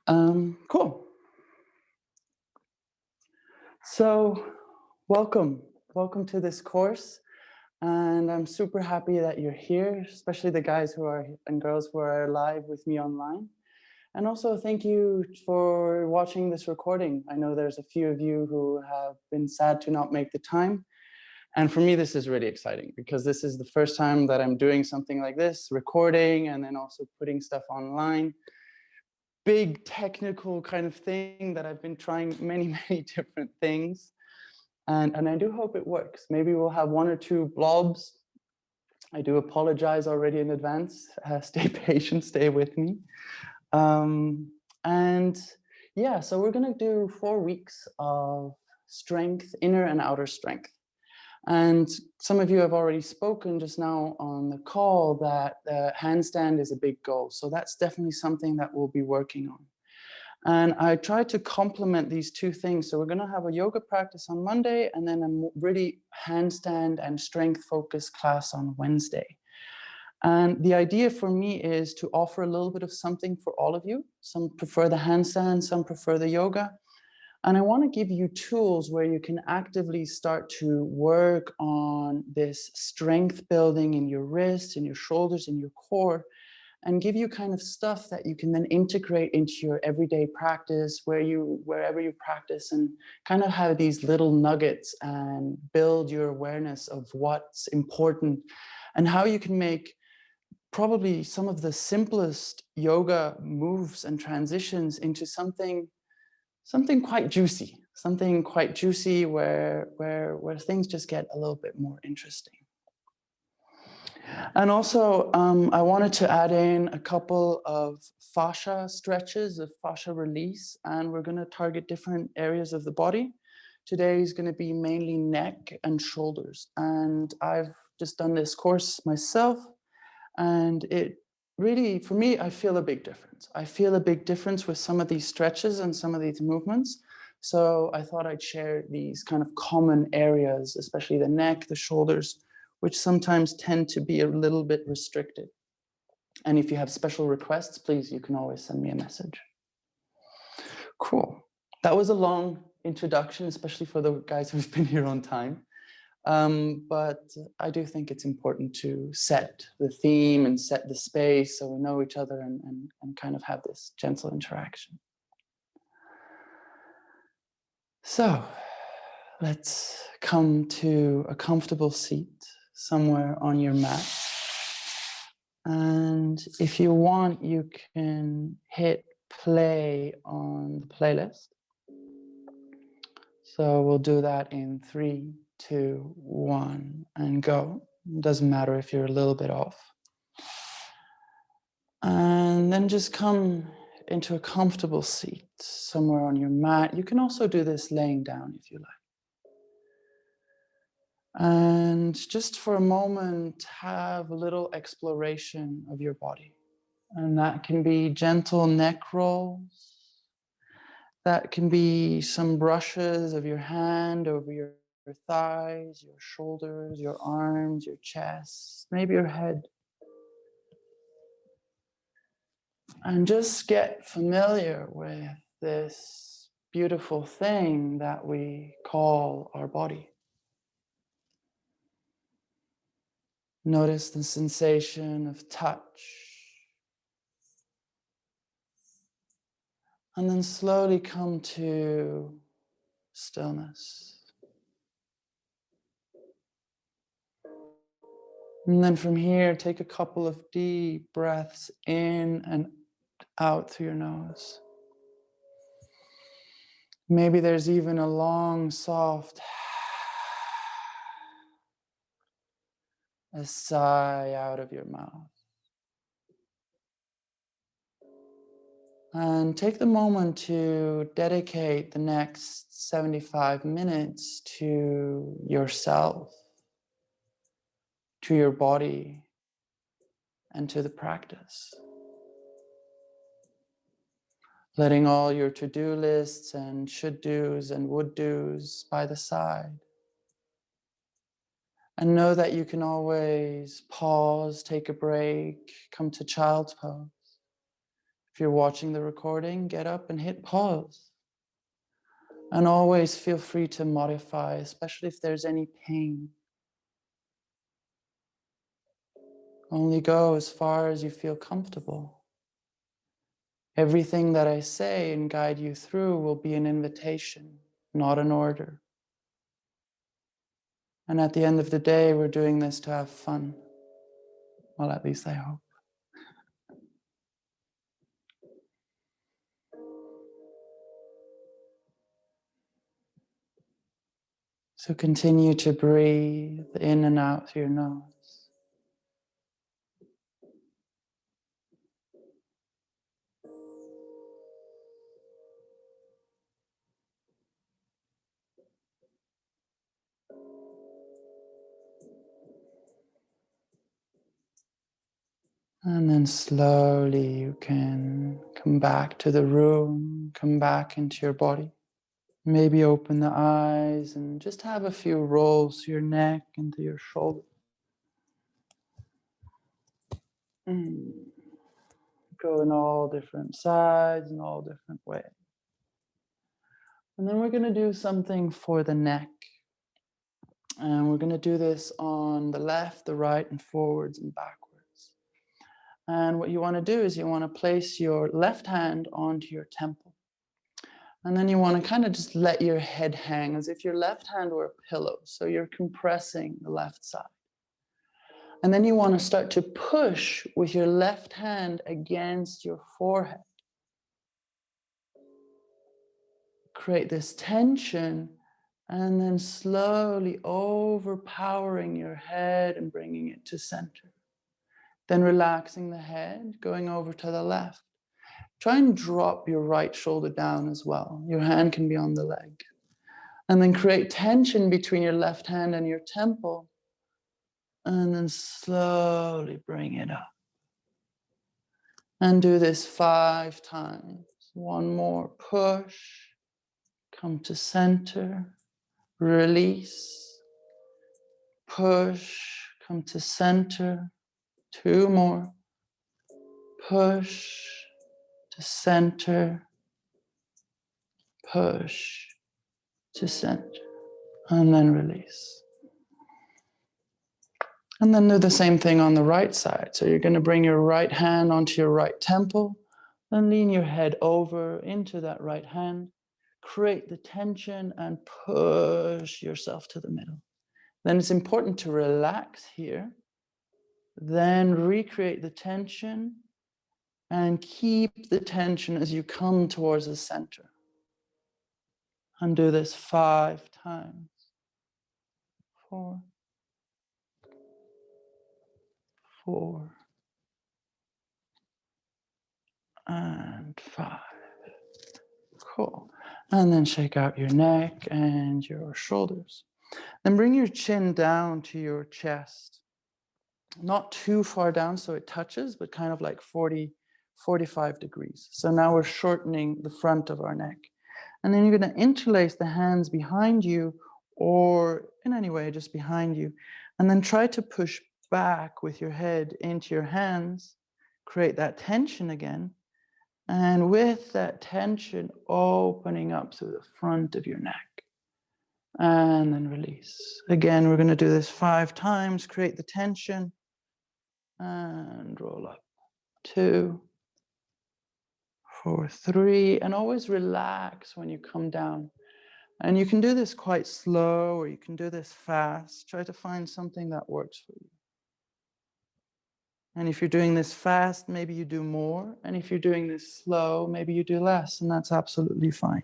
Cool. So, welcome to this course, and I'm super happy that you're here, especially the guys who are and girls who are live with me online. And also, thank you for watching this recording. I know there's a few of you who have been sad to not make the time, and for me, this is really exciting because this is the first time that I'm doing something like this, recording and then also putting stuff online. Big technical kind of thing that I've been trying many different things. And I do hope it works. Maybe we'll have one or two blobs. I do apologize already in advance. Stay patient, stay with me. And yeah, so we're gonna do 4 weeks of strength, inner and outer strength. And some of you have already spoken just now on the call that the handstand is a big goal. So that's definitely something that we'll be working on. And I try to complement these two things. So we're going to have a yoga practice on Monday and then a really handstand and strength focused class on Wednesday. And the idea for me is to offer a little bit of something for all of you. Some prefer the handstand, some prefer the yoga. And I want to give you tools where you can actively start to work on this strength building in your wrists, in your shoulders, in your core, and give you kind of stuff that you can then integrate into your everyday practice wherever you practice, and kind of have these little nuggets and build your awareness of what's important and how you can make probably some of the simplest yoga moves and transitions into something quite juicy where things just get a little bit more interesting. And also, I wanted to add in a couple of fascia stretches, of fascia release, and we're going to target different areas of the body. Today is going to be mainly neck and shoulders. And I've just done this course myself, and it really, for me, I feel a big difference. I feel a big difference with some of these stretches and some of these movements. So I thought I'd share these kind of common areas, especially the neck, the shoulders, which sometimes tend to be a little bit restricted. And if you have special requests, please, you can always send me a message. Cool. That was a long introduction, especially for the guys who've been here on time. But I do think it's important to set the theme and set the space so we know each other and kind of have this gentle interaction. So let's come to a comfortable seat somewhere on your mat. And if you want, you can hit play on the playlist. So we'll do that in 3, 2, 1, and go. It doesn't matter if you're a little bit off. And then just come into a comfortable seat somewhere on your mat. You can also do this laying down if you like. And just for a moment, have a little exploration of your body. And that can be gentle neck rolls. That can be some brushes of your hand over your thighs, your shoulders, your arms, your chest, maybe your head. And just get familiar with this beautiful thing that we call our body. Notice the sensation of touch. And then slowly come to stillness. And then from here, take a couple of deep breaths in and out through your nose. Maybe there's even a long, soft a sigh out of your mouth. And take the moment to dedicate the next 75 minutes to yourself, to your body, and to the practice. Letting all your to-do lists and should-dos and would-dos by the side. And know that you can always pause, take a break, come to child's pose. If you're watching the recording, get up and hit pause. And always feel free to modify, especially if there's any pain. Only go as far as you feel comfortable. Everything that I say and guide you through will be an invitation, not an order. And at the end of the day, we're doing this to have fun. Well, at least I hope. So continue to breathe in and out through your nose. And then slowly you can come back to the room, come back into your body. Maybe open the eyes and just have a few rolls to your neck and to your shoulder. Go in all different sides and all different ways. And then we're going to do something for the neck. And we're going to do this on the left, the right, and forwards and backwards. And what you want to do is you want to place your left hand onto your temple. And then you want to kind of just let your head hang as if your left hand were a pillow. So you're compressing the left side. And then you want to start to push with your left hand against your forehead. Create this tension and then slowly overpowering your head and bringing it to center. Then relaxing the head, going over to the left. Try and drop your right shoulder down as well. Your hand can be on the leg. And then create tension between your left hand and your temple. And then slowly bring it up. And do this 5 times. One more, push, come to center, release, push, come to center, 2 more, push, to center, push, to center, and then release. And then do the same thing on the right side. So you're going to bring your right hand onto your right temple, then lean your head over into that right hand, create the tension and push yourself to the middle. Then it's important to relax here, then recreate the tension and keep the tension as you come towards the center. And do this 5 times. 4, 4, and 5. Cool. And then shake out your neck and your shoulders. Then bring your chin down to your chest. Not too far down so it touches, but kind of like 40, 45 degrees. So now we're shortening the front of our neck. And then you're going to interlace the hands behind you or in any way just behind you. And then try to push back with your head into your hands. Create that tension again. And with that tension, opening up through the front of your neck. And then release. Again, we're going to do this 5 times. Create the tension. And roll up. 2, 4, 3. And always relax when you come down. And you can do this quite slow or you can do this fast. Try to find something that works for you. And if you're doing this fast, maybe you do more. And if you're doing this slow, maybe you do less. And that's absolutely fine.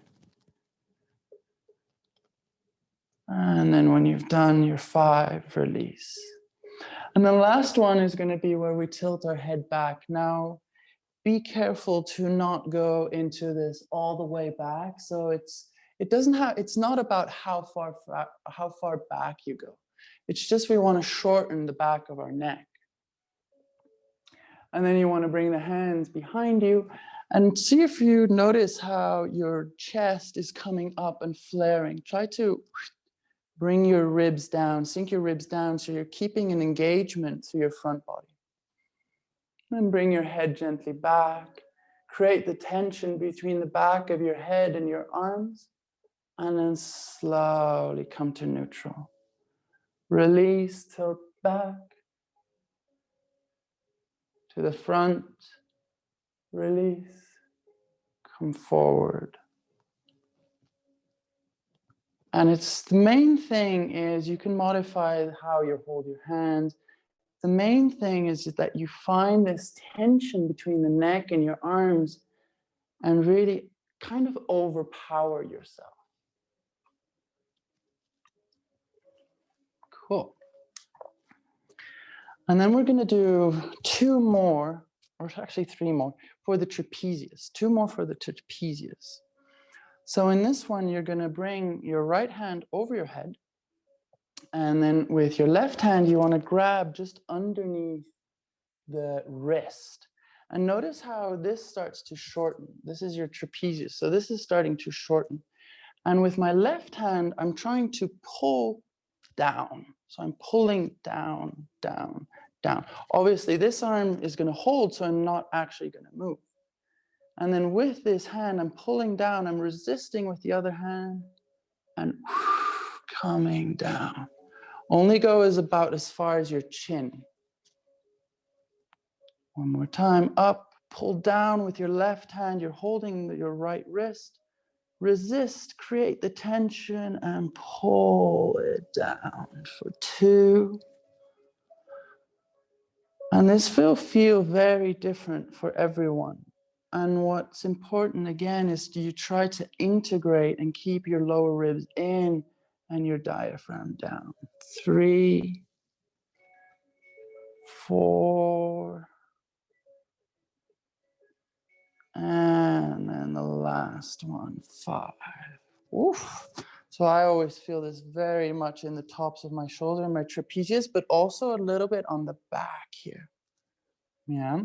And then when you've done your 5, release. And the last one is going to be where we tilt our head back. Now, be careful to not go into this all the way back. So it's not about how far back you go. It's just we want to shorten the back of our neck. And then you want to bring the hands behind you and see if you notice how your chest is coming up and flaring. Try to bring your ribs down, sink your ribs down so you're keeping an engagement through your front body. Then bring your head gently back. Create the tension between the back of your head and your arms, and then slowly come to neutral. Release, tilt back to the front, release, come forward. And it's the main thing is you can modify how you hold your hands. The main thing is that you find this tension between the neck and your arms and really kind of overpower yourself. Cool. And then we're going to do 2 more, or actually 3 more, for the trapezius. 2 more for the trapezius. So in this one, you're going to bring your right hand over your head. And then with your left hand, you want to grab just underneath the wrist. And notice how this starts to shorten. This is your trapezius. So this is starting to shorten. And with my left hand, I'm trying to pull down. So I'm pulling down, down, down. Obviously, this arm is going to hold, so I'm not actually going to move. And then with this hand, I'm pulling down. I'm resisting with the other hand and coming down. Only go about as far as your chin. One more time. Up, pull down with your left hand. You're holding your right wrist. Resist, create the tension, and pull it down for 2. And this will feel very different for everyone. And what's important, again, is you try to integrate and keep your lower ribs in and your diaphragm down. 3, 4, and then the last one, 5. Oof. So I always feel this very much in the tops of my shoulder and my trapezius, but also a little bit on the back here. Yeah.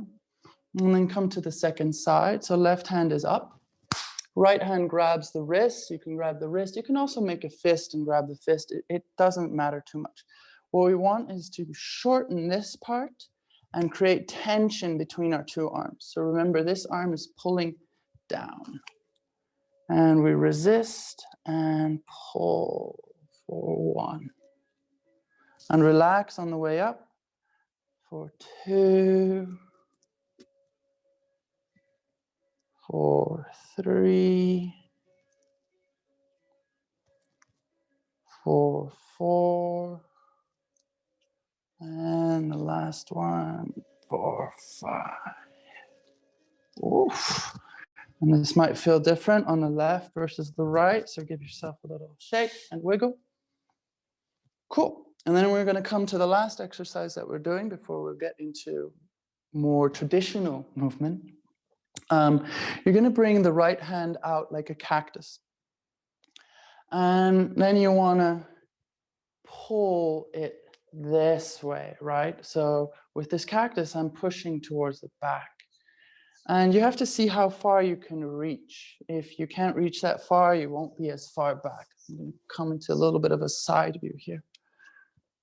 And then come to the second side. So left hand is up. Right hand grabs the wrist. You can grab the wrist. You can also make a fist and grab the fist. It doesn't matter too much. What we want is to shorten this part and create tension between our 2 arms. So remember, this arm is pulling down. And we resist and pull for 1. And relax on the way up for 2, for 3, for 4, and the last one for 5. Oof. And this might feel different on the left versus the right, so give yourself a little shake and wiggle. Cool. And then we're going to come to the last exercise that we're doing before we get into more traditional movement. You're going to bring the right hand out like a cactus. And then you want to pull it this way, right? So with this cactus, I'm pushing towards the back. And you have to see how far you can reach. If you can't reach that far, you won't be as far back. I'm going to come into a little bit of a side view here.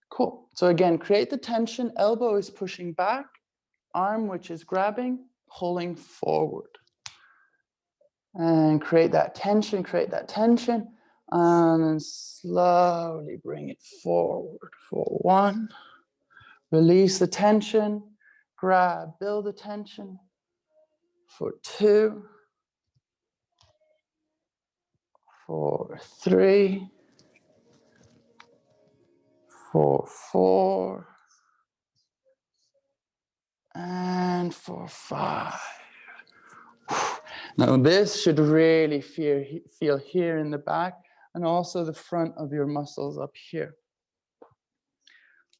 Cool. So again, create the tension. Elbow is pushing back. Arm, which is grabbing, pulling forward. And create that tension, and then slowly bring it forward for 1. Release the tension, grab, build the tension for 2, for 3, for 4, and for 5. Now this should really feel here in the back and also the front of your muscles up here.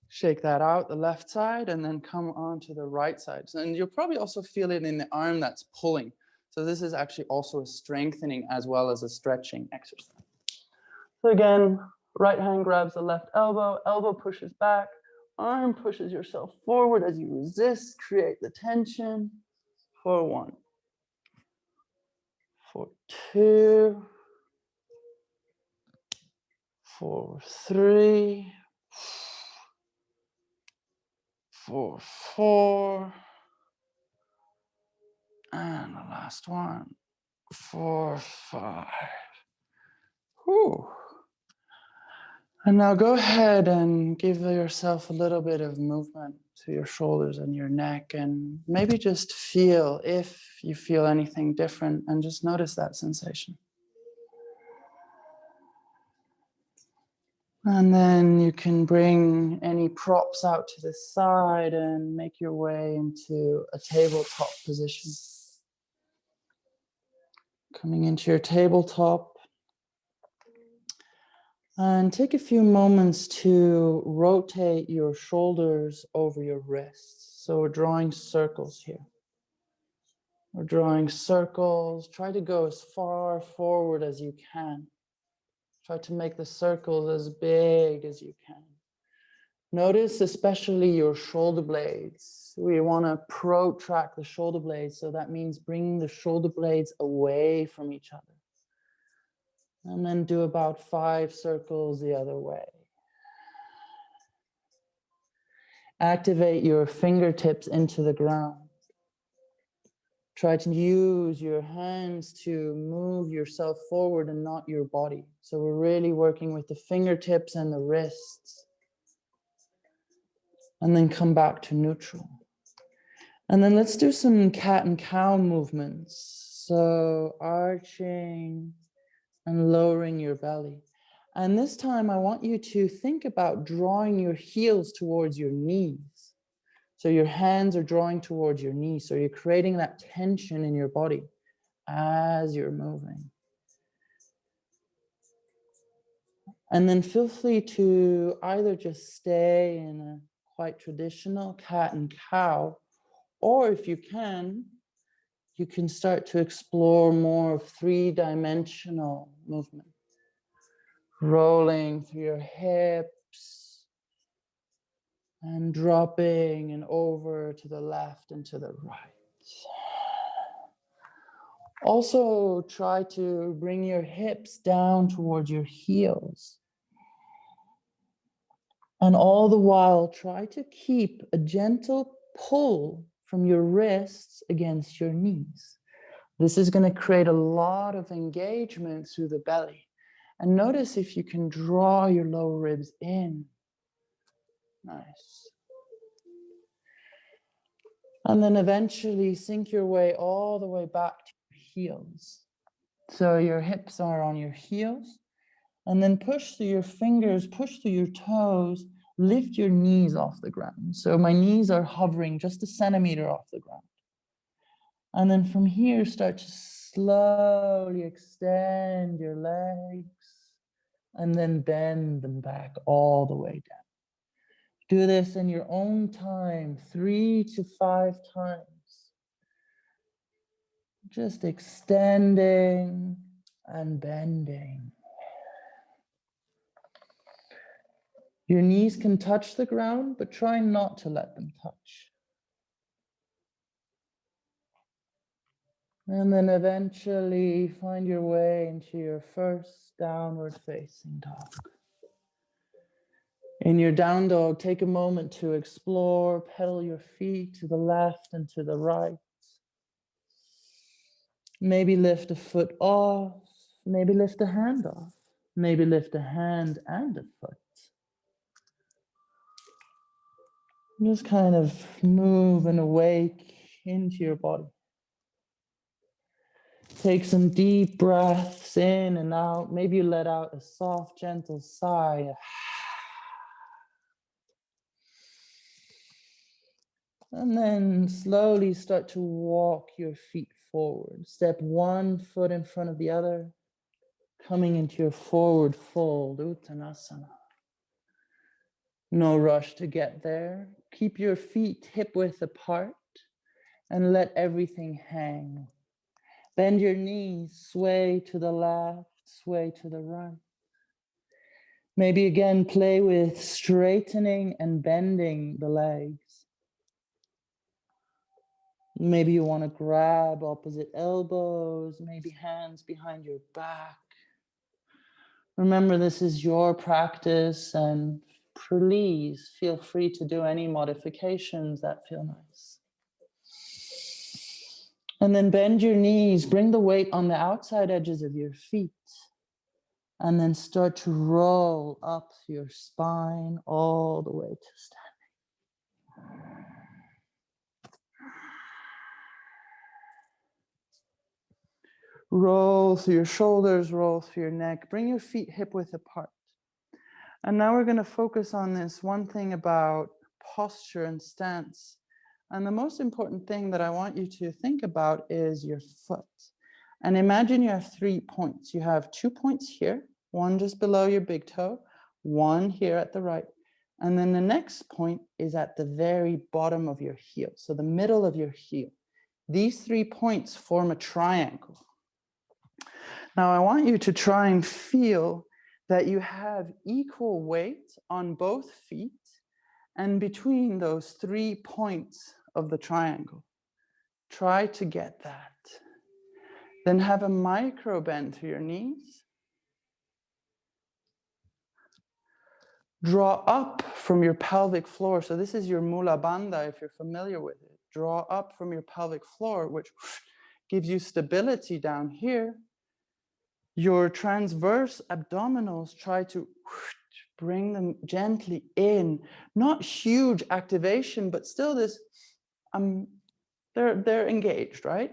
Shake that out, the left side, and then come on to the right side. And you'll probably also feel it in the arm that's pulling. So this is actually also a strengthening as well as a stretching exercise. So again, right hand grabs the left elbow, elbow pushes back, arm pushes yourself forward as you resist, create the tension for 1. For 2, for 3, for 4, And the last one. 4, 5. Whew. And now go ahead and give yourself a little bit of movement to your shoulders and your neck, and maybe just feel if you feel anything different, and just notice that sensation. And then you can bring any props out to the side and make your way into a tabletop position. Coming into your tabletop. And take a few moments to rotate your shoulders over your wrists. So we're drawing circles here. We're drawing circles. Try to go as far forward as you can. Try to make the circles as big as you can. Notice especially your shoulder blades. We want to protract the shoulder blades. So that means bringing the shoulder blades away from each other. And then do about 5 circles the other way. Activate your fingertips into the ground. Try to use your hands to move yourself forward and not your body. So we're really working with the fingertips and the wrists. And then come back to neutral. And then let's do some cat and cow movements. So arching and lowering your belly. And this time I want you to think about drawing your heels towards your knees. So your hands are drawing towards your knees. So you're creating that tension in your body as you're moving. And then feel free to either just stay in a quite traditional cat and cow, or if you can start to explore more of 3-dimensional movement. Rolling through your hips and dropping and over to the left and to the right. Also try to bring your hips down towards your heels. And all the while try to keep a gentle pull from your wrists against your knees. This is going to create a lot of engagement through the belly. And notice if you can draw your lower ribs in. Nice. And then eventually sink your way all the way back to your heels. So your hips are on your heels. And then push through your fingers, push through your toes, lift your knees off the ground. So my knees are hovering just a centimeter off the ground. And then from here, start to slowly extend your legs and then bend them back all the way down. Do this in your own time, 3 to 5 times. Just extending and bending. Your knees can touch the ground, but try not to let them touch. And then eventually find your way into your first downward facing dog. In your down dog, take a moment to explore, pedal your feet to the left and to the right. Maybe lift a foot off, maybe lift a hand off, maybe lift a hand and a foot. Just kind of move and awake into your body. Take some deep breaths in and out. Maybe you let out a soft, gentle sigh. And then slowly start to walk your feet forward. Step one foot in front of the other, coming into your forward fold, Uttanasana. No rush to get there. Keep your feet hip width apart and let everything hang. Bend your knees, sway to the left, sway to the right. Maybe again play with straightening and bending the legs. Maybe you want to grab opposite elbows, maybe hands behind your back. Remember, this is your practice, and please feel free to do any modifications that feel nice. And then bend your knees, bring the weight on the outside edges of your feet. And then start to roll up your spine all the way to standing. Roll through your shoulders, roll through your neck. Bring your feet hip width apart. And now we're going to focus on this one thing about posture and stance. And the most important thing that I want you to think about is your foot. And imagine you have 3 points. You have 2 points here, one just below your big toe, one here at the right. And then the next point is at the very bottom of your heel, so the middle of your heel. These 3 points form a triangle. Now I want you to try and feel that you have equal weight on both feet and between those 3 points of the triangle. Try to get that. Then have a micro bend through your knees. Draw up from your pelvic floor. So this is your Mula Bandha, if you're familiar with it. Draw up from your pelvic floor, which gives you stability down here. Your transverse abdominals, try to bring them gently in. Not huge activation, but still this, they're engaged, right?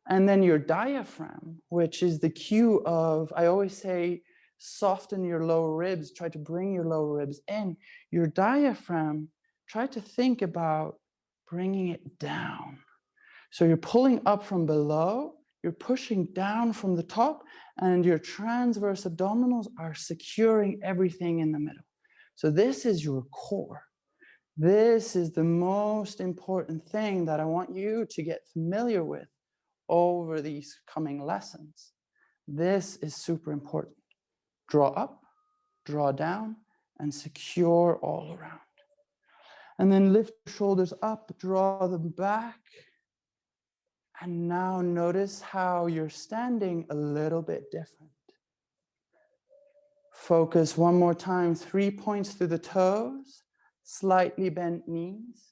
And then your diaphragm, which is the cue of, I always say, soften your lower ribs, try to bring your lower ribs in. Your diaphragm, try to think about bringing it down. So you're pulling up from below, you're pushing down from the top, and your transverse abdominals are securing everything in the middle. So this is your core. This is the most important thing that I want you to get familiar with over these coming lessons. This is super important. Draw up, draw down, and secure all around. And then lift your shoulders up, draw them back. And now notice how you're standing a little bit different. Focus one more time, 3 points through the toes, slightly bent knees,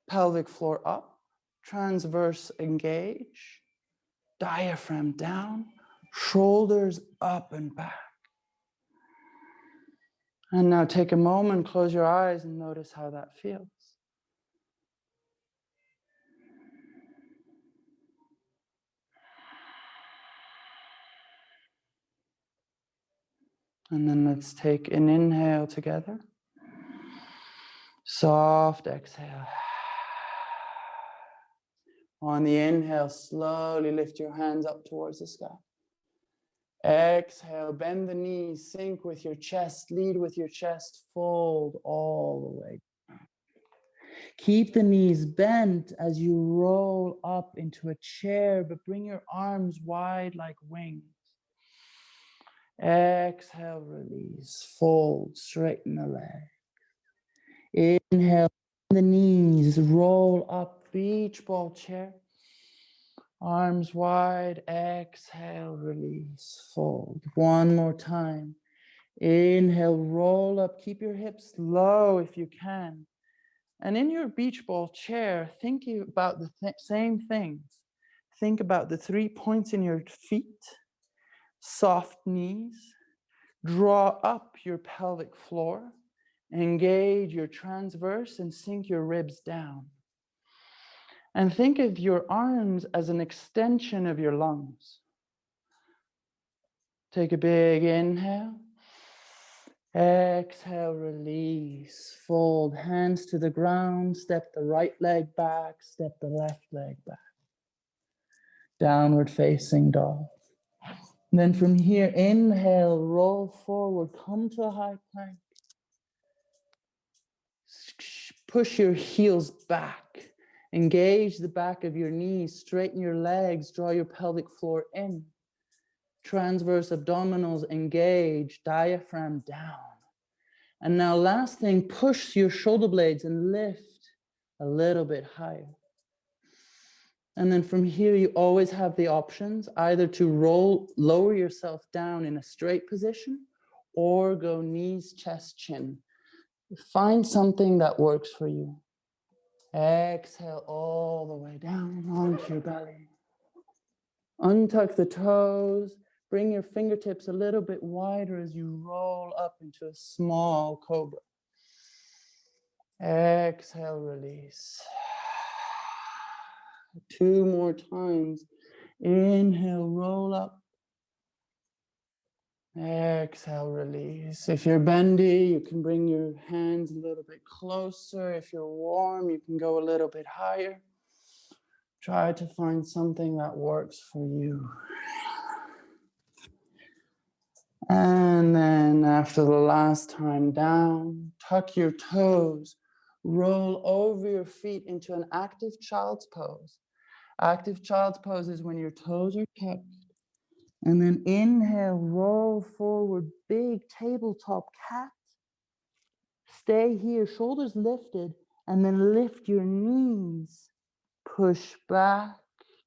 pelvic floor up, transverse engage, diaphragm down, shoulders up and back. And now take a moment, close your eyes and notice how that feels. And then let's take an inhale together. Soft exhale. On the inhale, slowly lift your hands up towards the sky. Exhale, bend the knees, sink with your chest, lead with your chest, fold all the way. Keep the knees bent as you roll up into a chair, but bring your arms wide like wings. Exhale, release, fold, straighten the leg. Inhale, the knees, roll up, beach ball chair. Arms wide, exhale, release, fold. One more time. Inhale, roll up, keep your hips low if you can. And in your beach ball chair, think about the same things. Think about the 3 points in your feet, soft knees, draw up your pelvic floor, engage your transverse and sink your ribs down. And think of your arms as an extension of your lungs. Take a big inhale. Exhale, release, fold, hands to the ground, step the right leg back, step the left leg back. Downward facing dog. And then from here, inhale, roll forward, come to a high plank. Push your heels back. Engage the back of your knees, straighten your legs, draw your pelvic floor in. Transverse abdominals engage, diaphragm down. And now last thing, push your shoulder blades and lift a little bit higher. And then from here, you always have the options either to lower yourself down in a straight position or go knees, chest, chin. Find something that works for you. Exhale all the way down onto your belly. Untuck the toes. Bring your fingertips a little bit wider as you roll up into a small cobra. Exhale, release. 2 more times. Inhale, roll up. Exhale, release. If you're bendy, you can bring your hands a little bit closer. If you're warm, you can go a little bit higher. Try to find something that works for you. And then after the last time down, tuck your toes, roll over your feet into an active child's pose. Active child's pose is when your toes are tucked. And then inhale, roll forward, big tabletop cat. Stay here, shoulders lifted, and then lift your knees. Push back,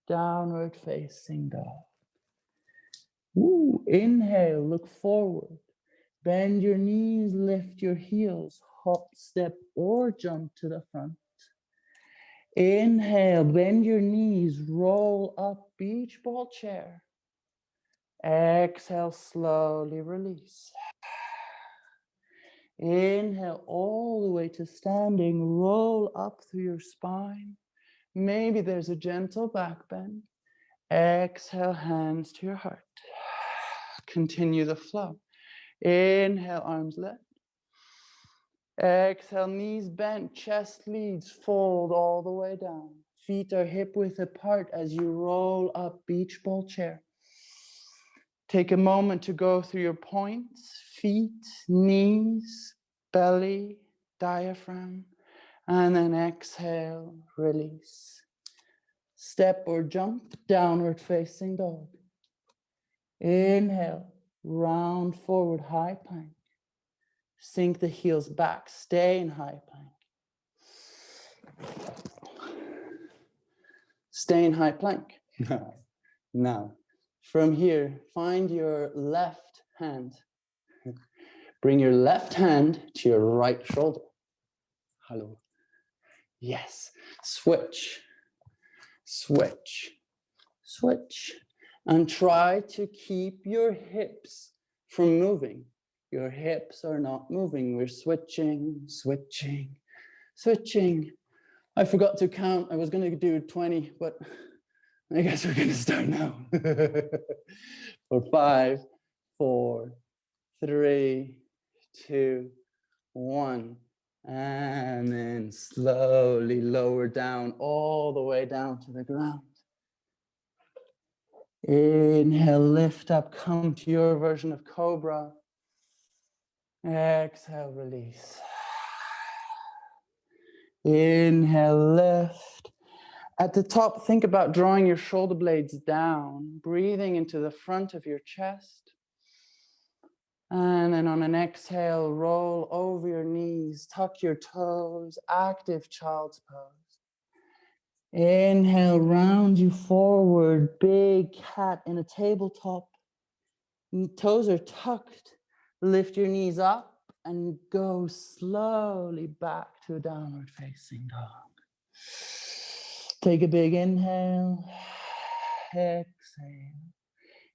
downward facing dog. Woo. Inhale, look forward. Bend your knees, lift your heels, hop, step, or jump to the front. Inhale, bend your knees, roll up, beach ball chair. Exhale, slowly release. Inhale all the way to standing, roll up through your spine. Maybe there's a gentle back bend. Exhale, hands to your heart. Continue the flow. Inhale, arms left. Exhale, knees bent, chest leads, fold all the way down. Feet are hip width apart as you roll up, beach ball chair. Take a moment to go through your points, feet, knees, belly, diaphragm, and then exhale, release. Step or jump, downward facing dog. Inhale, round forward, high plank. Sink the heels back, stay in high plank. Stay in high plank. Now, from here, find your left hand. Bring your left hand to your right shoulder. Hello. Yes. Switch, switch, switch. And try to keep your hips from moving. Your hips are not moving. We're switching, switching, switching. I forgot to count. I was going to do 20, but I guess we're going to start now. For 5, 4, 3, 2, 1. And then slowly lower down, all the way down to the ground. Inhale, lift up, come to your version of Cobra. Exhale, release. Inhale, lift. At the top, think about drawing your shoulder blades down, breathing into the front of your chest. And then on an exhale, roll over your knees, tuck your toes, active child's pose. Inhale, round you forward, big cat in a tabletop. Toes are tucked. Lift your knees up and go slowly back to a downward facing dog. Take a big inhale, exhale,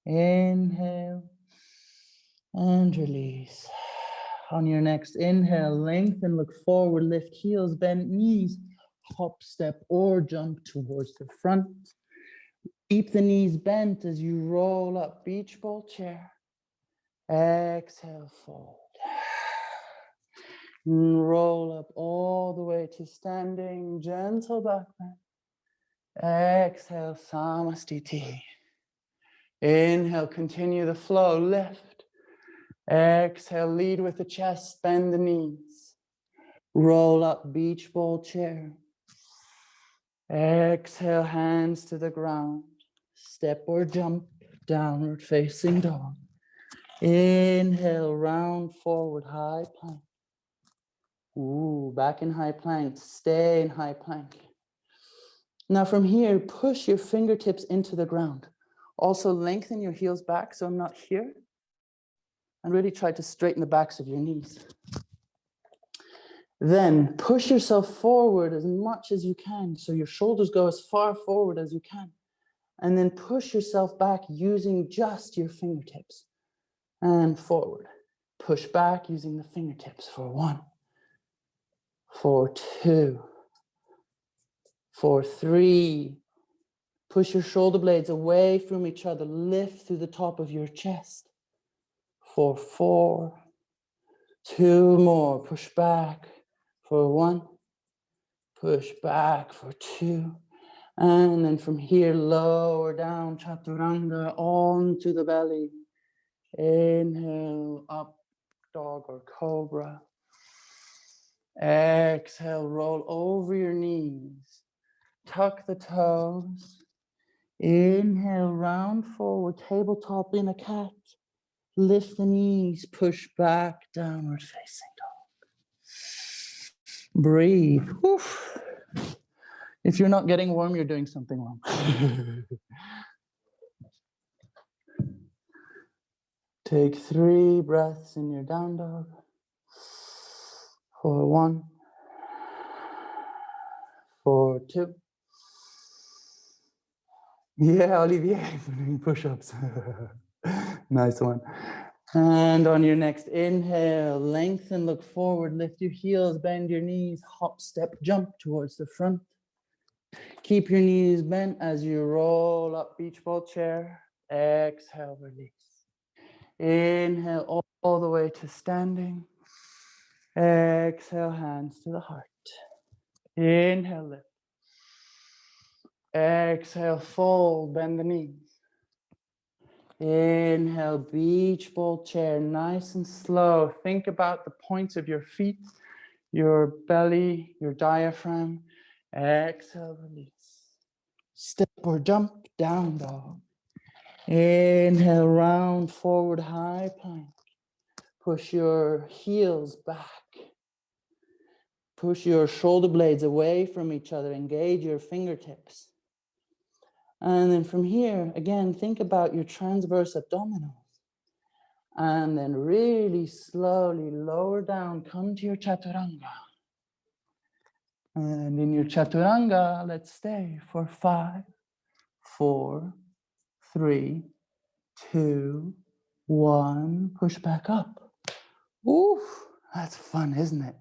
inhale, and release. On your next inhale, lengthen, look forward, lift heels, bend knees, hop, step, or jump towards the front. Keep the knees bent as you roll up, beach ball chair. Exhale, fold. Roll up all the way to standing, gentle back bend. Exhale, Samastiti. Inhale, continue the flow, lift. Exhale, lead with the chest, bend the knees. Roll up, beach ball chair. Exhale, hands to the ground. Step or jump, downward facing dog. Inhale, round forward, high plank. Ooh, back in high plank, stay in high plank. Now from here, push your fingertips into the ground. Also lengthen your heels back so I'm not here. And really try to straighten the backs of your knees. Then push yourself forward as much as you can so your shoulders go as far forward as you can. And then push yourself back using just your fingertips. And forward. Push back using the fingertips for 1, for 2, for 3. Push your shoulder blades away from each other. Lift through the top of your chest. For 4. 2 more. Push back for 1. Push back for 2. And then from here, lower down, chaturanga, onto the belly. Inhale, up, dog or cobra. Exhale, roll over your knees. Tuck the toes. Inhale, round forward, tabletop in a cat. Lift the knees, push back, downward facing dog. Breathe. Oof. If you're not getting warm, you're doing something wrong. Take 3 breaths in your down dog. For 1. For 2. Yeah, Olivier, doing push-ups. Nice one. And on your next inhale, lengthen, look forward, lift your heels, bend your knees, hop, step, jump towards the front. Keep your knees bent as you roll up, beach ball chair. Exhale, release. Inhale all the way to standing. Exhale, hands to the heart. Inhale, lift. Exhale, fold, bend the knees. Inhale, beach ball chair, nice and slow. Think about the points of your feet, your belly, your diaphragm. Exhale, release. Step or jump, down dog. Inhale, round forward, high plank. Push your heels back. Push your shoulder blades away from each other. Engage your fingertips. And then from here, again, think about your transverse abdominals. And then really slowly lower down, come to your chaturanga. And in your chaturanga, let's stay for 5, 4, 3, 2, 1. Push back up. Ooh, that's fun, isn't it?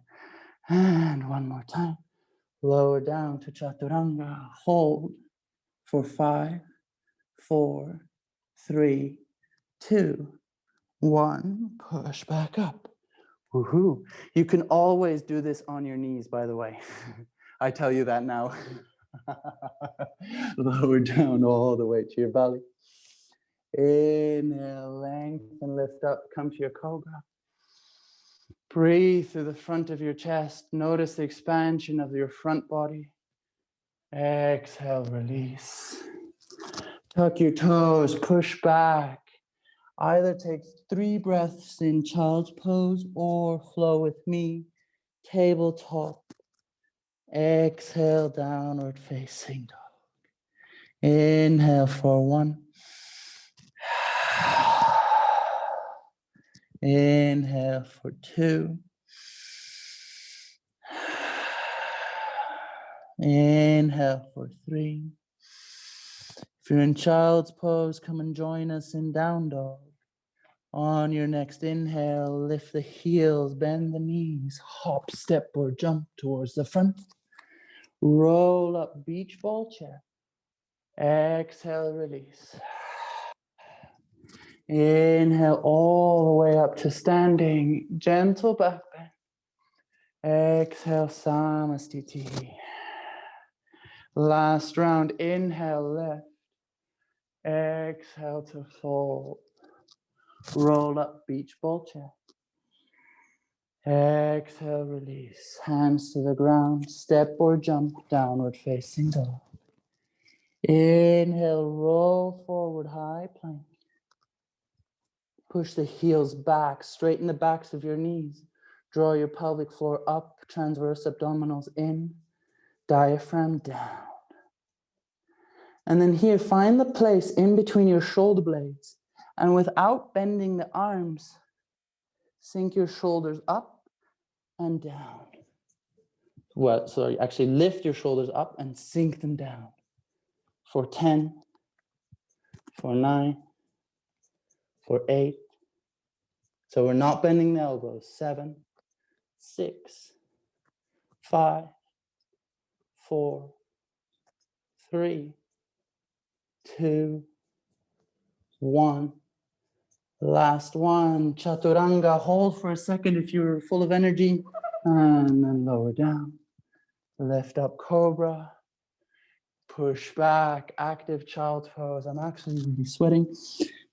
And one more time. Lower down to chaturanga. Hold for 5, 4, 3, 2, 1. Push back up. Woohoo. You can always do this on your knees, by the way. I tell you that now. Lower down all the way to your belly. Inhale, lengthen, lift up, come to your cobra. Breathe through the front of your chest. Notice the expansion of your front body. Exhale, release. Tuck your toes, push back. Either take 3 breaths in child's pose or flow with me. Tabletop. Exhale, downward facing dog. Inhale for 1. Inhale for 2. Inhale for 3. If you're in child's pose, come and join us in down dog. On your next inhale, lift the heels, bend the knees, hop, step, or jump towards the front. Roll up, beach ball chair. Exhale, release. Inhale all the way up to standing, gentle back bend. Exhale, Samastiti. Last round, inhale, lift. Exhale to fold. Roll up, beach ball chair. Exhale, release. Hands to the ground, step or jump, downward facing dog. Inhale, roll forward, high plank. Push the heels back, straighten the backs of your knees. Draw your pelvic floor up, transverse abdominals in, diaphragm down. And then here, find the place in between your shoulder blades. And without bending the arms, sink your shoulders up and down. Well, sorry, actually lift your shoulders up and sink them down for 10, for 9, for 8. So we're not bending the elbows. 7, 6, 5, 4, 3, 2, 1. Last one. Chaturanga. Hold for a second if you're full of energy. And then lower down. Lift up Cobra. Push back. Active child's pose. I'm actually really sweating.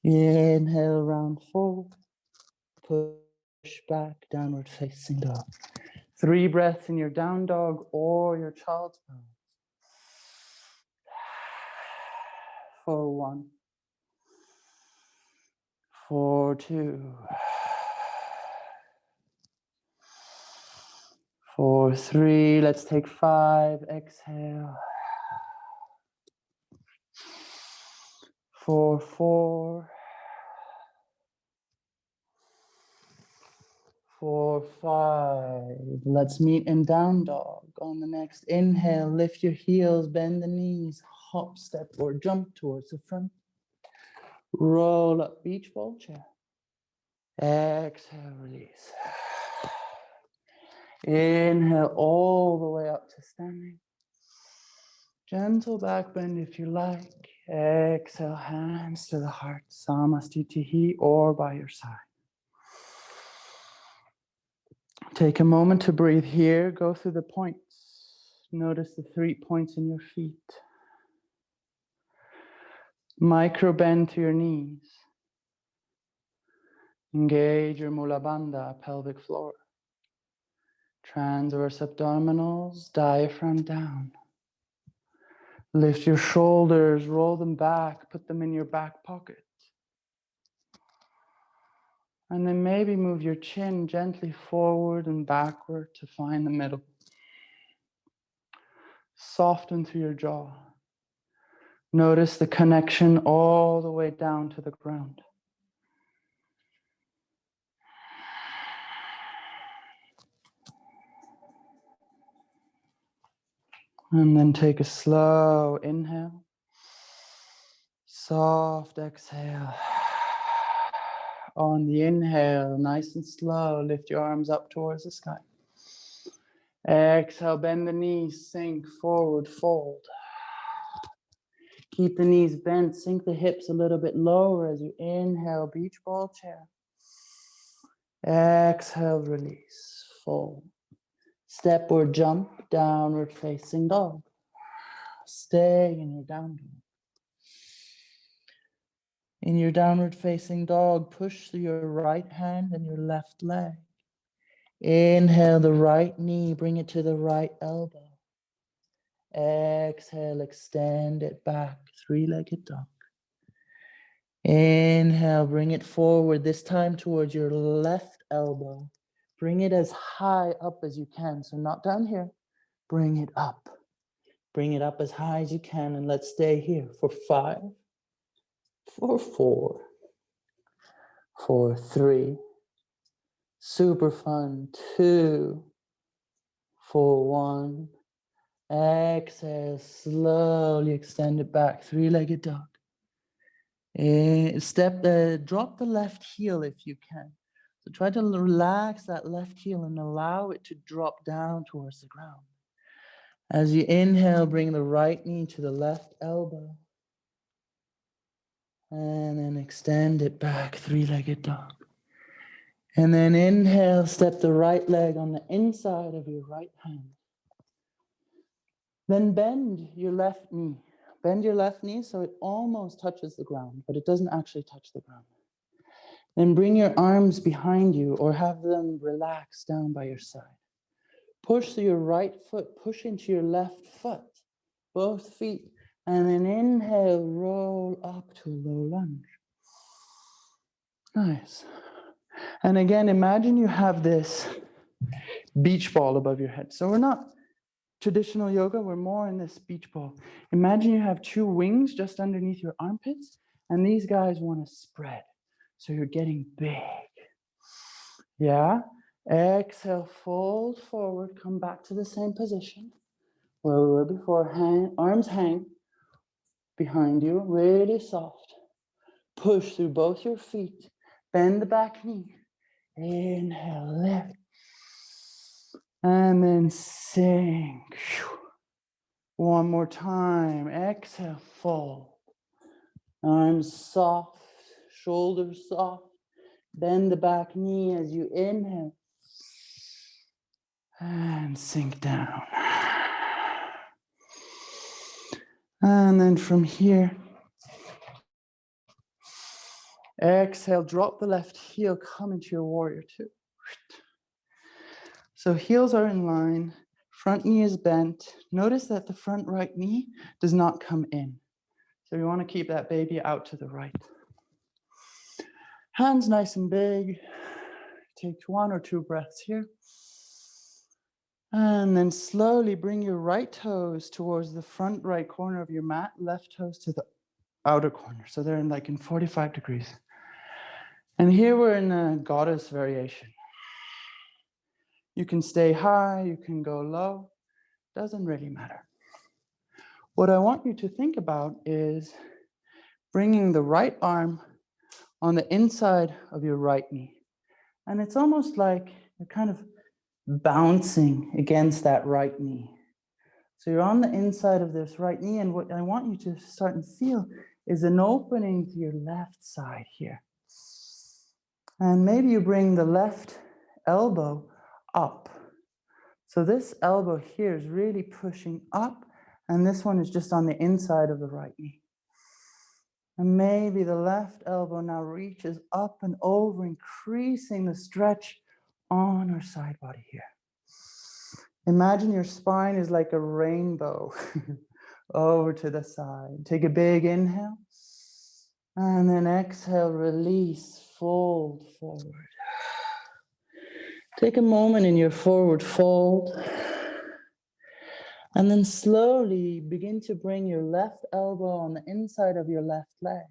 Inhale, round forward. Push back, downward facing dog. 3 breaths in your down dog or your child's pose. For 1. For 2. For 3. Let's take 5. Exhale. For 4. For 5. Let's meet in down dog. On the next inhale, lift your heels, bend the knees, hop, step, or jump towards the front. Roll up, beach ball chair. Exhale, release. Inhale all the way up to standing. Gentle back bend if you like. Exhale, hands to the heart. Samastitihi or by your side. Take a moment to breathe here. Go through the points. Notice the 3 points in your feet. Micro bend to your knees. Engage your mula bandha, pelvic floor. Transverse abdominals, diaphragm down. Lift your shoulders, roll them back, put them in your back pocket. And then maybe move your chin gently forward and backward to find the middle. Soften through your jaw. Notice the connection all the way down to the ground. And then take a slow inhale. Soft exhale. On the inhale, nice and slow, lift your arms up towards the sky. Exhale, bend the knees, sink forward, fold. Keep the knees bent, sink the hips a little bit lower as you inhale, beach ball chair. Exhale, release, fold. Step or jump, downward facing dog. Stay in your down dog. In your downward facing dog, push through your right hand and your left leg. Inhale the right knee, bring it to the right elbow. Exhale, extend it back, 3-legged dog. Inhale, bring it forward, this time towards your left elbow. Bring it as high up as you can, so not down here. Bring it up. Bring it up as high as you can, and let's stay here for 5, for 4, for 3. Super fun, 2, for 1. Exhale, slowly extend it back, 3-legged dog. Drop the left heel if you can. So try to relax that left heel and allow it to drop down towards the ground. As you inhale, bring the right knee to the left elbow. And then extend it back, 3-legged dog. And then inhale, step the right leg on the inside of your right hand. Then bend your left knee. Bend your left knee so it almost touches the ground, but it doesn't actually touch the ground. Then bring your arms behind you or have them relax down by your side. Push through your right foot, push into your left foot, both feet, and then inhale, roll up to a low lunge. Nice. And again, imagine you have this beach ball above your head. So we're not traditional yoga, we're more in this beach ball. Imagine you have 2 wings just underneath your armpits, and these guys want to spread. So you're getting big. Yeah? Exhale, fold forward, come back to the same position where we were before. Arms hang behind you, really soft. push through both your feet. Bend the back knee. Inhale, lift. And then sink. One more time. Exhale, fold. Arms soft, shoulders soft. Bend the back knee as you inhale. And sink down. And then from here, exhale, drop the left heel, come into your warrior two. So heels are in line, front knee is bent. Notice that the front right knee does not come in. So you want to keep that baby out to the right. Hands nice and big. Take 1 or 2 breaths here. And then slowly bring your right toes towards the front right corner of your mat, left toes to the outer corner. So they're in 45 degrees. And here we're in a goddess variation. You can stay high, you can go low, doesn't really matter. What I want you to think about is bringing the right arm on the inside of your right knee. And it's almost like you're kind of bouncing against that right knee. So you're on the inside of this right knee, and what I want you to start and feel is an opening to your left side here. And maybe you bring the left elbow up. So this elbow here is really pushing up, and this one is just on the inside of the right knee. And maybe the left elbow now reaches up and over, increasing the stretch on our side body here. Imagine your spine is like a rainbow over to the side. Take a big inhale, and then exhale, release, fold forward. Take a moment in your forward fold, and then slowly begin to bring your left elbow on the inside of your left leg.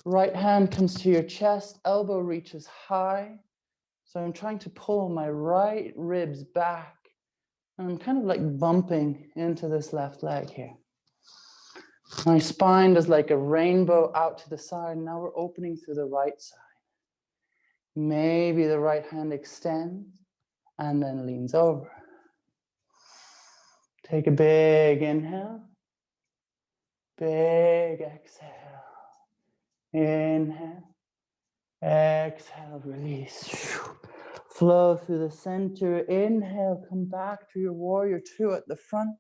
Right hand comes to your chest, elbow reaches high. So I'm trying to pull my right ribs back. And I'm kind of like bumping into this left leg here. My spine does like a rainbow out to the side. Now we're opening through the right side. Maybe the right hand extends and then leans over. Take a big inhale, big exhale. Inhale, exhale, release. Flow through the center. Inhale, come back to your warrior two at the front.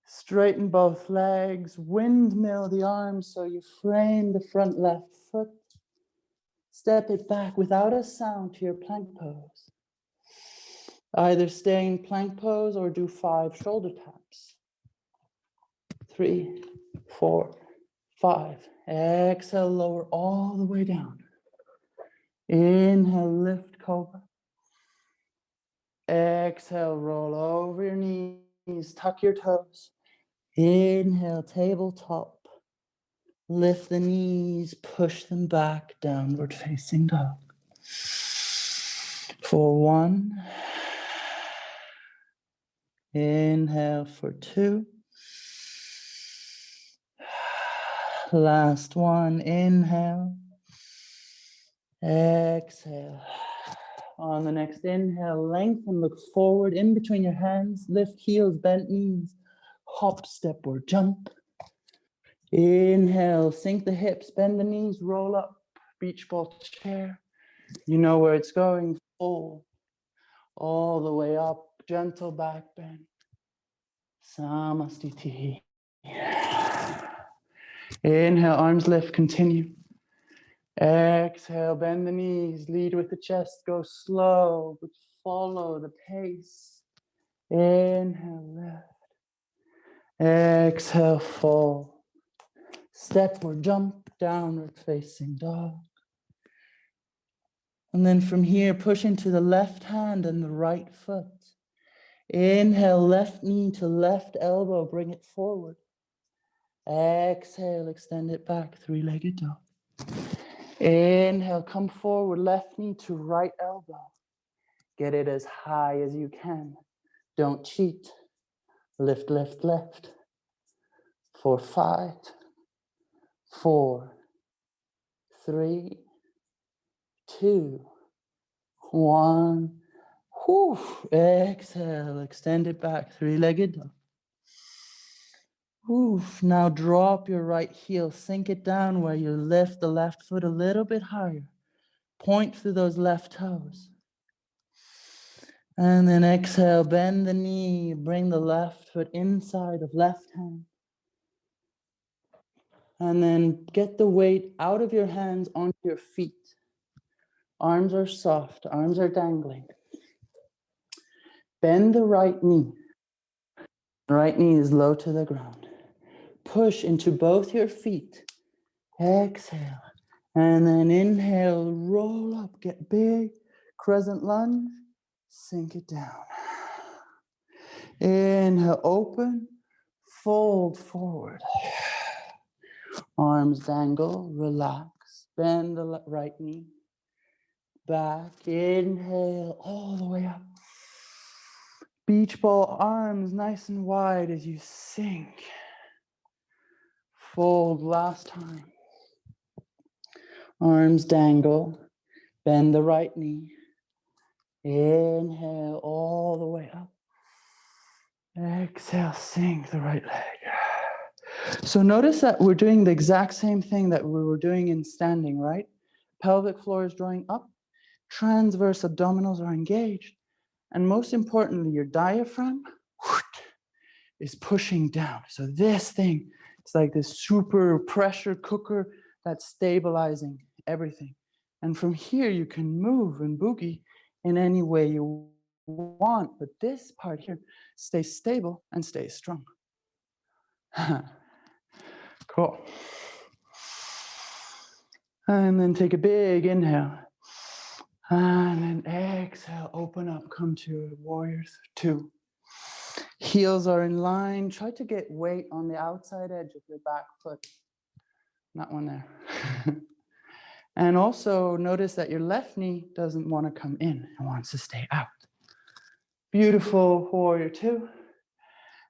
Straighten both legs, windmill the arms so you frame the front left foot. Step it back without a sound to your plank pose. Either stay in plank pose or do 5 shoulder taps. 3, 4, 5. Exhale, lower all the way down. Inhale, lift Cobra. Exhale, roll over your knees, tuck your toes. Inhale, tabletop. Lift the knees, push them back, downward facing dog. For 1. Inhale for 2. Last one, inhale. Exhale. On the next inhale, lengthen, look forward in between your hands, lift heels, bent knees, hop, step, or jump. Inhale, sink the hips, bend the knees, roll up, beach ball chair. You know where it's going, full, all the way up, gentle back bend. Samastiti. Inhale, arms lift, continue. Exhale, bend the knees, lead with the chest, go slow, but follow the pace. Inhale, lift. Exhale, fall. Step or jump, downward facing dog. And then from here, push into the left hand and the right foot. Inhale, left knee to left elbow, bring it forward. Exhale, extend it back, 3-legged dog. Inhale, come forward, left knee to right elbow. Get it as high as you can. Don't cheat. Lift, lift, lift. For 5, 4, 3, 2, 1. Whew. Exhale, extend it back, three-legged dog. Oof. Now drop your right heel, sink it down where you lift the left foot a little bit higher. Point through those left toes. And then exhale, bend the knee, bring the left foot inside of left hand. And then get the weight out of your hands onto your feet. Arms are soft, arms are dangling. Bend the right knee. Right knee is low to the ground. Push into both your feet. Exhale. And then inhale, roll up, get big. Crescent lunge, sink it down. Inhale, open, fold forward. Arms dangle, relax. Bend the right knee. Back, inhale, all the way up. Beach ball arms nice and wide as you sink. Fold last time. Arms dangle, bend the right knee. Inhale all the way up. Exhale, sink the right leg. So notice that we're doing the exact same thing that we were doing in standing, right? Pelvic floor is drawing up. Transverse abdominals are engaged. And most importantly, your diaphragm is pushing down. So this thing, it's like this super pressure cooker that's stabilizing everything. And from here, you can move and boogie in any way you want. But this part here stays stable and stays strong. Cool. And then take a big inhale. And then exhale, open up, come to warrior 2. Heels are in line. Try to get weight on the outside edge of your back foot. Not one there. And also notice that your left knee doesn't want to come in. It wants to stay out. Beautiful, warrior 2.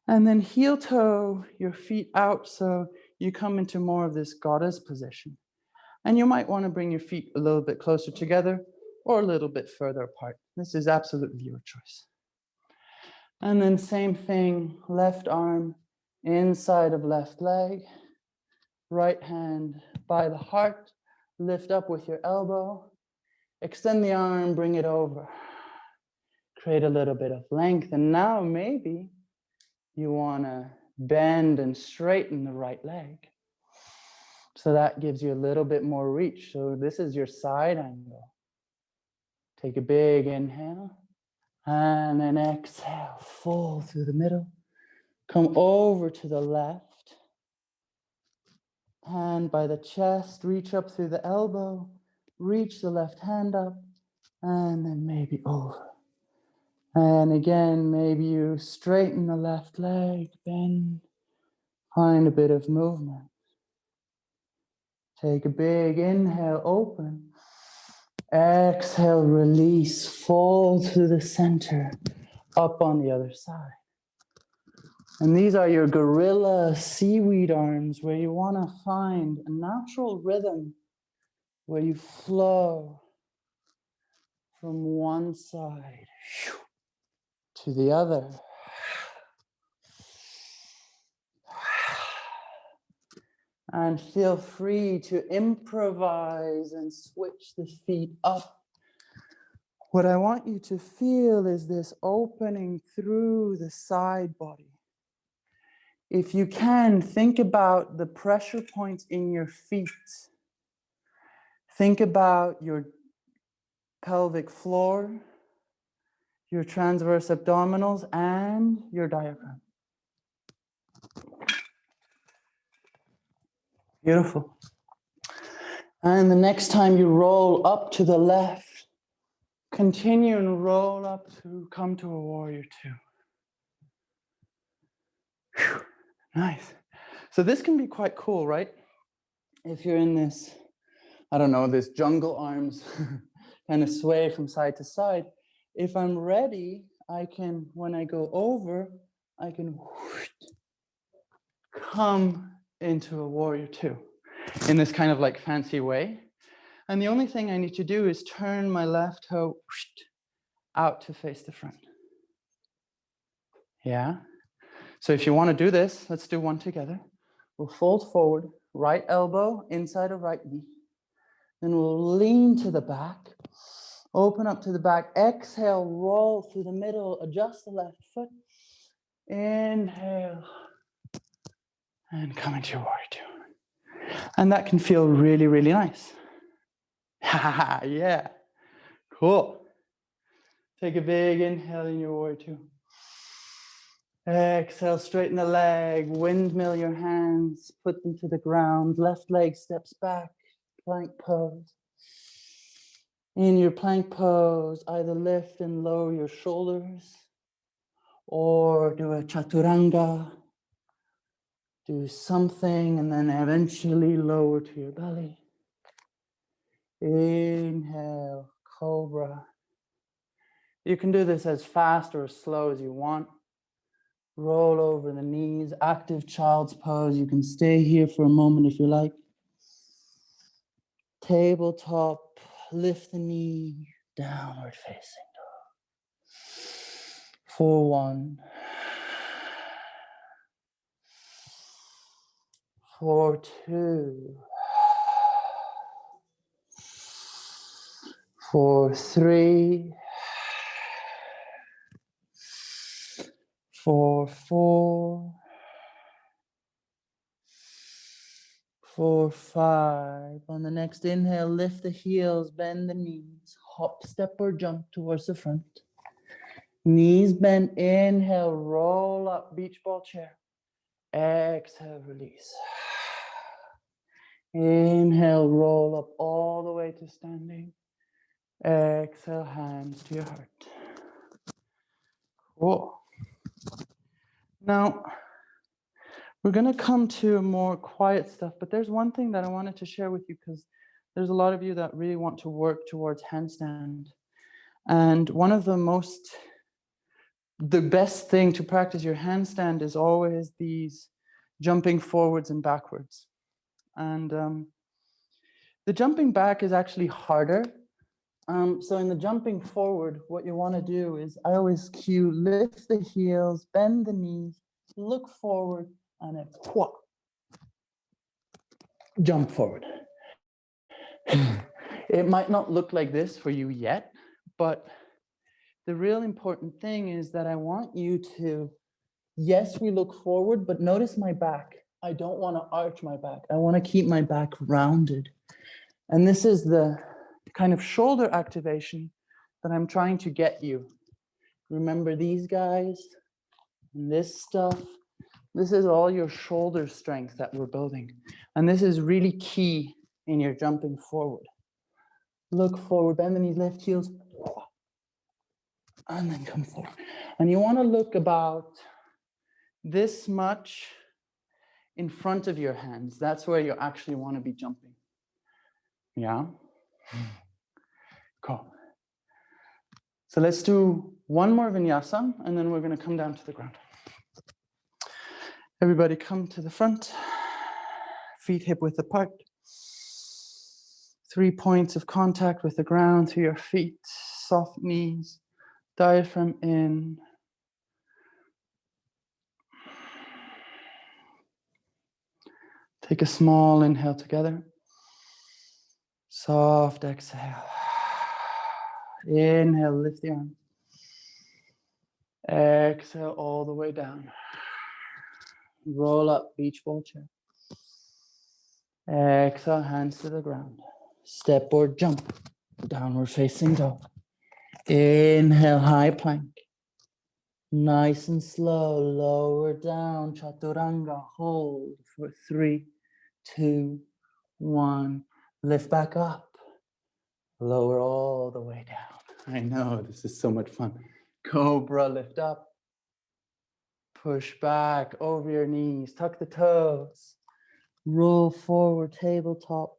And then heel toe your feet out so you come into more of this goddess position. And you might want to bring your feet a little bit closer together or a little bit further apart. This is absolutely your choice. And then same thing, left arm inside of left leg, right hand by the heart, lift up with your elbow, extend the arm, bring it over. Create a little bit of length. And now maybe you want to bend and straighten the right leg. So that gives you a little bit more reach. So this is your side angle. Take a big inhale. And then exhale, full through the middle. Come over to the left. Hand by the chest, reach up through the elbow. Reach the left hand up. And then maybe over. And again, maybe you straighten the left leg, bend, find a bit of movement. Take a big inhale, open. Exhale, release, fold to the center, up on the other side. And these are your gorilla seaweed arms where you want to find a natural rhythm where you flow from one side to the other. And feel free to improvise and switch the feet up. What I want you to feel is this opening through the side body. If you can, think about the pressure points in your feet. Think about your pelvic floor, your transverse abdominals, and your diaphragm. Beautiful. And the next time you roll up to the left, continue and roll up to come to a warrior 2. Whew. Nice. So this can be quite cool, right? If you're in this, I don't know, this jungle arms kind of sway from side to side. If I'm ready, I can, when I go over, I can come into a warrior 2. in this kind of like fancy way. And the only thing I need to do is turn my left toe out to face the front. Yeah. So if you want to do this, let's do one together. We'll fold forward, right elbow inside of right knee. Then we'll lean to the back, open up to the back, exhale, roll through the middle, adjust the left foot. Inhale, and come into your warrior two. And that can feel really, really nice. Yeah, cool. Take a big inhale in your warrior two. Exhale, straighten the leg, windmill your hands, put them to the ground, left leg steps back, plank pose. In your plank pose, either lift and lower your shoulders, or do a chaturanga, do something, and then eventually lower to your belly. Inhale, Cobra. You can do this as fast or as slow as you want. Roll over the knees, active child's pose. You can stay here for a moment if you like. Tabletop, lift the knee, downward facing dog. 4-1. 4-2. 4-3. 4-4. 4-5. On the next inhale, lift the heels, bend the knees, hop, step, or jump towards the front. Knees bent, inhale, roll up, beach ball chair. Exhale, release. Inhale, roll up all the way to standing. Exhale, hands to your heart. Cool. Now, we're going to come to more quiet stuff, but there's one thing that I wanted to share with you because there's a lot of you that really want to work towards handstand. And one of the best thing to practice your handstand is always these jumping forwards and backwards. And the jumping back is actually harder. So in the jumping forward, what you want to do is, I always cue, lift the heels, bend the knees, look forward, and then jump forward. It might not look like this for you yet, but the real important thing is that I want you to, yes, we look forward, but notice my back. I don't want to arch my back. I want to keep my back rounded. And this is the kind of shoulder activation that I'm trying to get you. Remember these guys and this stuff. This is all your shoulder strength that we're building. And this is really key in your jumping forward. Look forward, bend the knees, lift heels, and then come forward. And you want to look about this much in front of your hands. That's where you actually want to be jumping. Yeah? Cool. So let's do one more vinyasa, and then we're going to come down to the ground. Everybody come to the front, feet hip width apart. 3 points of contact with the ground through your feet, soft knees, diaphragm in. Take a small inhale together. Soft exhale. Inhale, lift the arms. Exhale all the way down. Roll up, beach ball chair. Exhale, hands to the ground. Step or jump, downward facing dog. Inhale, high plank. Nice and slow, lower down, chaturanga, hold for 3, 2, 1. Lift back up. Lower all the way down. I know, this is so much fun. Cobra, lift up. Push back over your knees, tuck the toes. Roll forward, tabletop.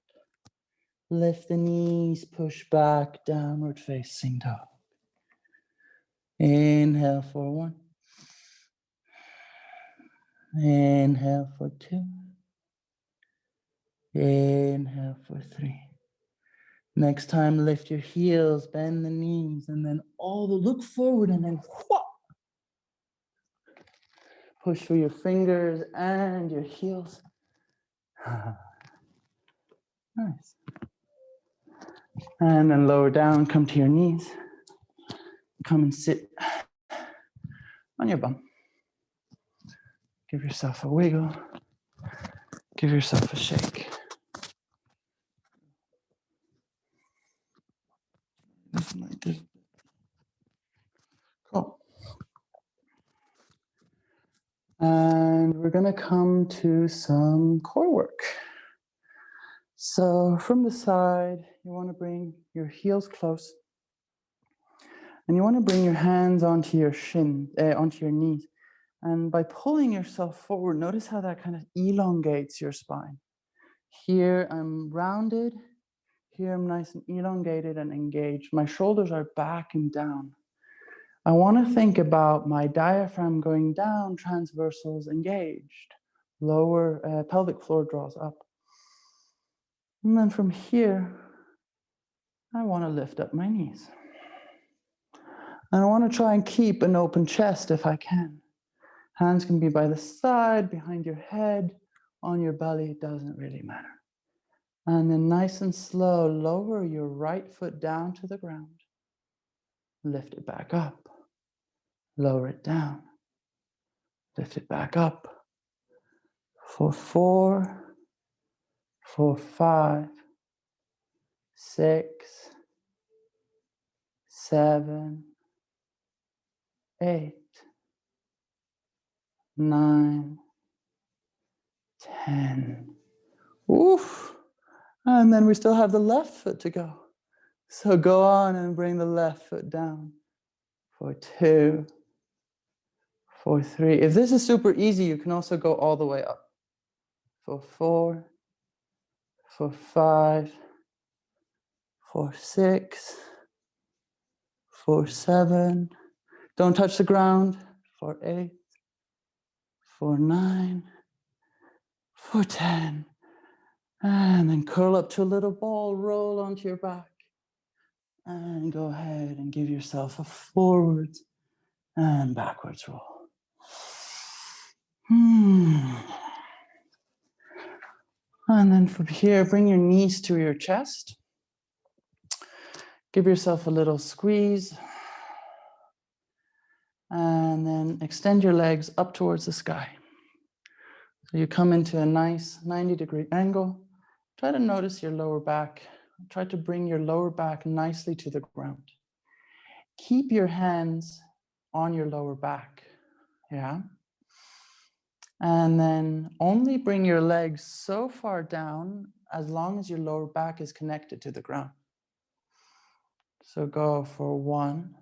Lift the knees, push back, downward facing dog. Inhale for 1. Inhale for 2. Inhale for 3. Next time, lift your heels, bend the knees, and then look forward and then push through your fingers and your heels. Nice. And then lower down, come to your knees. Come and sit on your bum. Give yourself a wiggle. Give yourself a shake. Like this. Cool. And we're going to come to some core work. So from the side, you want to bring your heels close. And you want to bring your hands onto your onto your knees. And by pulling yourself forward, notice how that kind of elongates your spine. Here I'm rounded. Here I'm nice and elongated and engaged. My shoulders are back and down. I want to think about my diaphragm going down, transversals engaged. Lower pelvic floor draws up. And then from here, I want to lift up my knees. And I want to try and keep an open chest if I can. Hands can be by the side, behind your head, on your belly, it doesn't really matter. And then nice and slow, lower your right foot down to the ground. Lift it back up. Lower it down. Lift it back up. For 4, for 5, 6, 7, 8, 9, 10. Oof. And then we still have the left foot to go. So go on and bring the left foot down. For 2, for 3. If this is super easy, you can also go all the way up. For 4, for 5, for 6, for 7. Don't touch the ground. For 8, for 9, for 10. And then curl up to a little ball, roll onto your back. And go ahead and give yourself a forwards and backwards roll. And then from here, bring your knees to your chest. Give yourself a little squeeze. And then extend your legs up towards the sky. So you come into a nice 90-degree angle. Try to notice your lower back. Try to bring your lower back nicely to the ground. Keep your hands on your lower back. Yeah. And then only bring your legs so far down as long as your lower back is connected to the ground. So go for 1,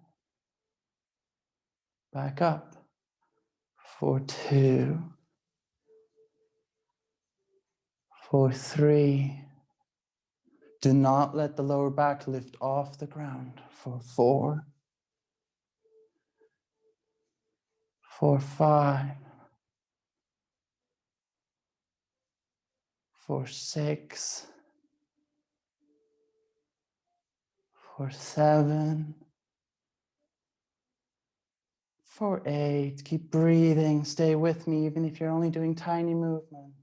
back up, for 2, for 3. Do not let the lower back lift off the ground. For 4, for 5, for 6, for 7, for 8. Keep breathing. Stay with me, even if you're only doing tiny movements.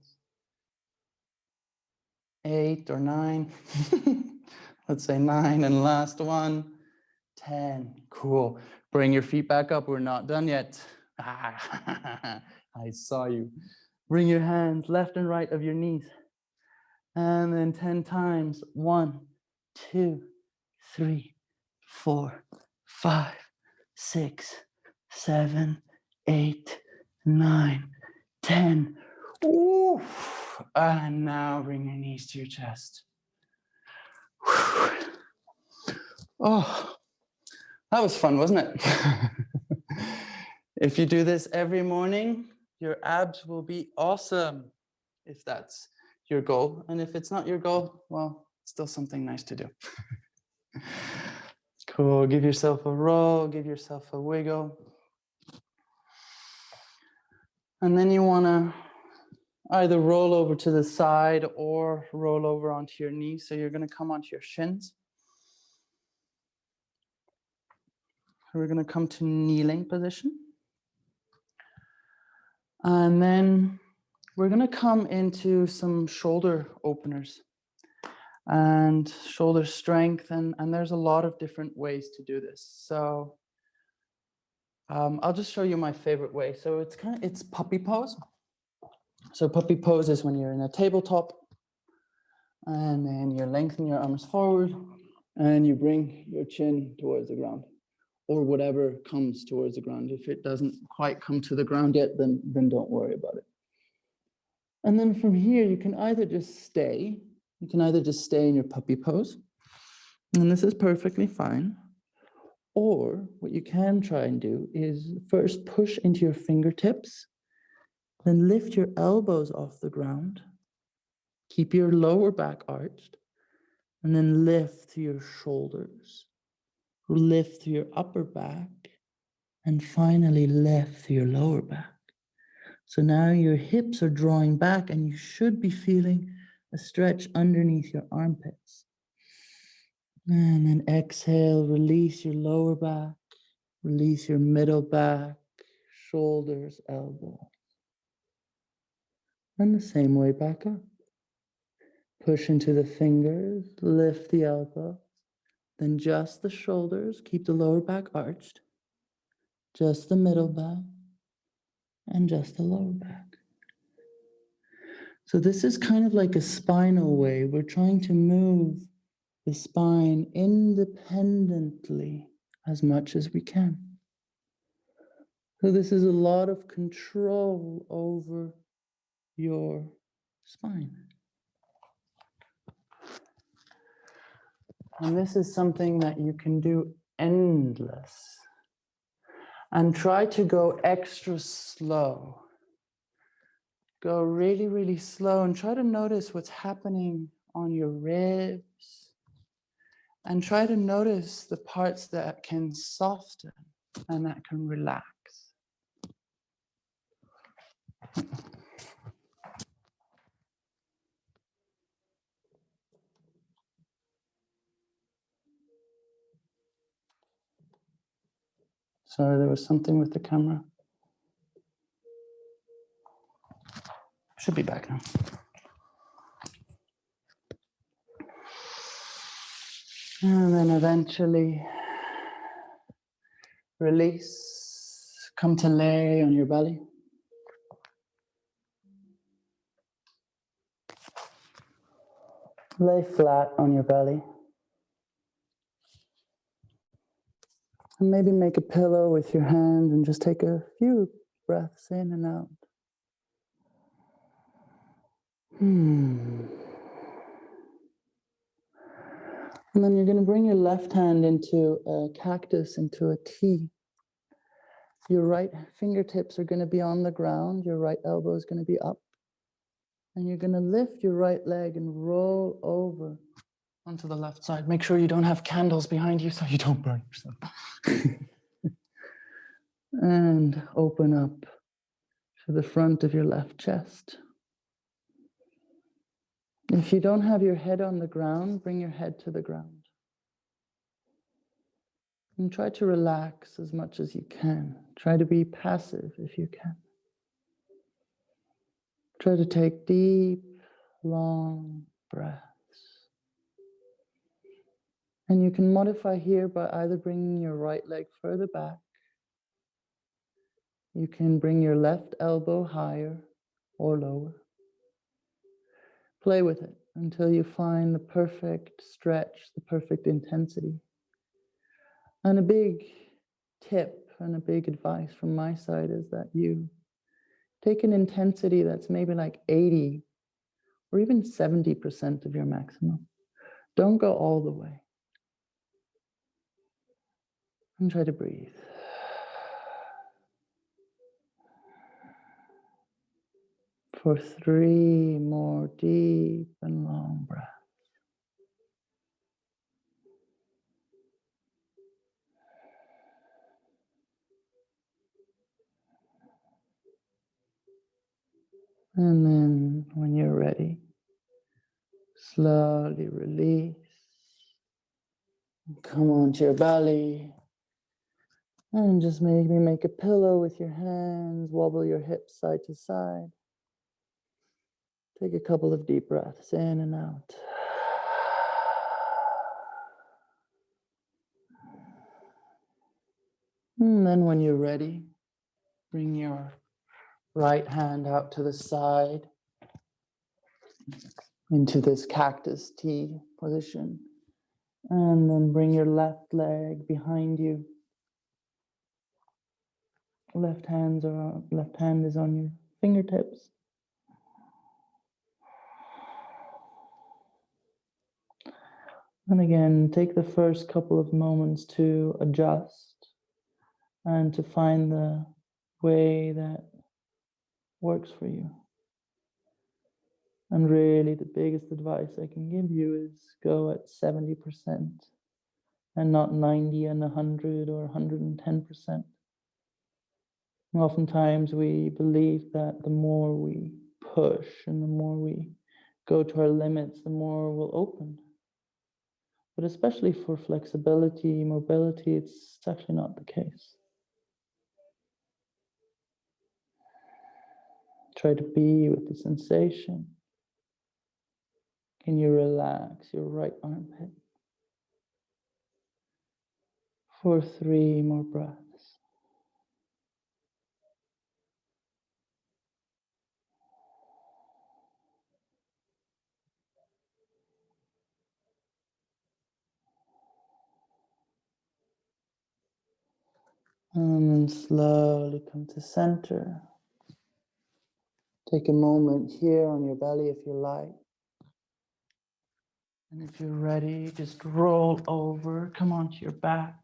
8 or 9. Let's say 9 and last one. 10. Cool. Bring your feet back up. We're not done yet. I saw you. Bring your hands left and right of your knees. And then 10 times. 1, 2, 3, 4, 5, 6, 7, 8, 9, 10. Oof. And now bring your knees to your chest. Oh, that was fun, wasn't it? If you do this every morning, your abs will be awesome, if that's your goal. And if it's not your goal, well, still something nice to do. Cool. Give yourself a roll, give yourself a wiggle. And then you want to either roll over to the side or roll over onto your knees. So you're going to come onto your shins. We're going to come to kneeling position. And then we're going to come into some shoulder openers and shoulder strength. And there's a lot of different ways to do this. So I'll just show you my favorite way. So it's puppy pose. So puppy pose is when you're in a tabletop and then you lengthen your arms forward and you bring your chin towards the ground or whatever comes towards the ground. If it doesn't quite come to the ground yet, then don't worry about it. And then from here, you can either just stay in your puppy pose, and this is perfectly fine. Or what you can try and do is first push into your fingertips, then lift your elbows off the ground, keep your lower back arched, and then lift through your shoulders, lift through your upper back, and finally lift through your lower back. So now your hips are drawing back and you should be feeling a stretch underneath your armpits. And then exhale, release your lower back, release your middle back, shoulders, elbows. And the same way back up. Push into the fingers, lift the elbow, then just the shoulders, keep the lower back arched, just the middle back, and just the lower back. So this is kind of like a spinal way. We're trying to move the spine independently as much as we can. So this is a lot of control over your spine. And this is something that you can do endless. And try to go extra slow. Go really, really slow and try to notice what's happening on your ribs. And try to notice the parts that can soften and that can relax. Sorry, there was something with the camera. Should be back now. And then eventually release. Come to lay on your belly. Lay flat on your belly. And maybe make a pillow with your hand and just take a few breaths in and out. And then you're going to bring your left hand into a cactus, into a T. Your right fingertips are going to be on the ground. Your right elbow is going to be up. And you're going to lift your right leg and roll over onto the left side. Make sure you don't have candles behind you so you don't burn yourself. And open up to the front of your left chest. If you don't have your head on the ground, bring your head to the ground. And try to relax as much as you can. Try to be passive if you can. Try to take deep, long breaths. And you can modify here by either bringing your right leg further back. You can bring your left elbow higher or lower. Play with it until you find the perfect stretch, the perfect intensity. And a big tip and a big advice from my side is that you take an intensity that's maybe like 80 or even 70% of your maximum. Don't go all the way. And try to breathe. For 3 more deep and long breaths. And then when you're ready, slowly release. Come onto your belly. And just maybe make a pillow with your hands. Wobble your hips side to side. Take a couple of deep breaths in and out. And then when you're ready, bring your right hand out to the side into this cactus T position. And then bring your left leg behind you. Left hand is on your fingertips. And again, take the first couple of moments to adjust and to find the way that works for you. And really, the biggest advice I can give you is go at 70% and not 90 and 100 or 110%. Oftentimes, we believe that the more we push and the more we go to our limits, the more we'll open. But especially for flexibility, mobility, it's actually not the case. Try to be with the sensation. Can you relax your right armpit? For 3 more breaths. And then slowly come to center. Take a moment here on your belly if you like. And if you're ready, just roll over, come onto your back.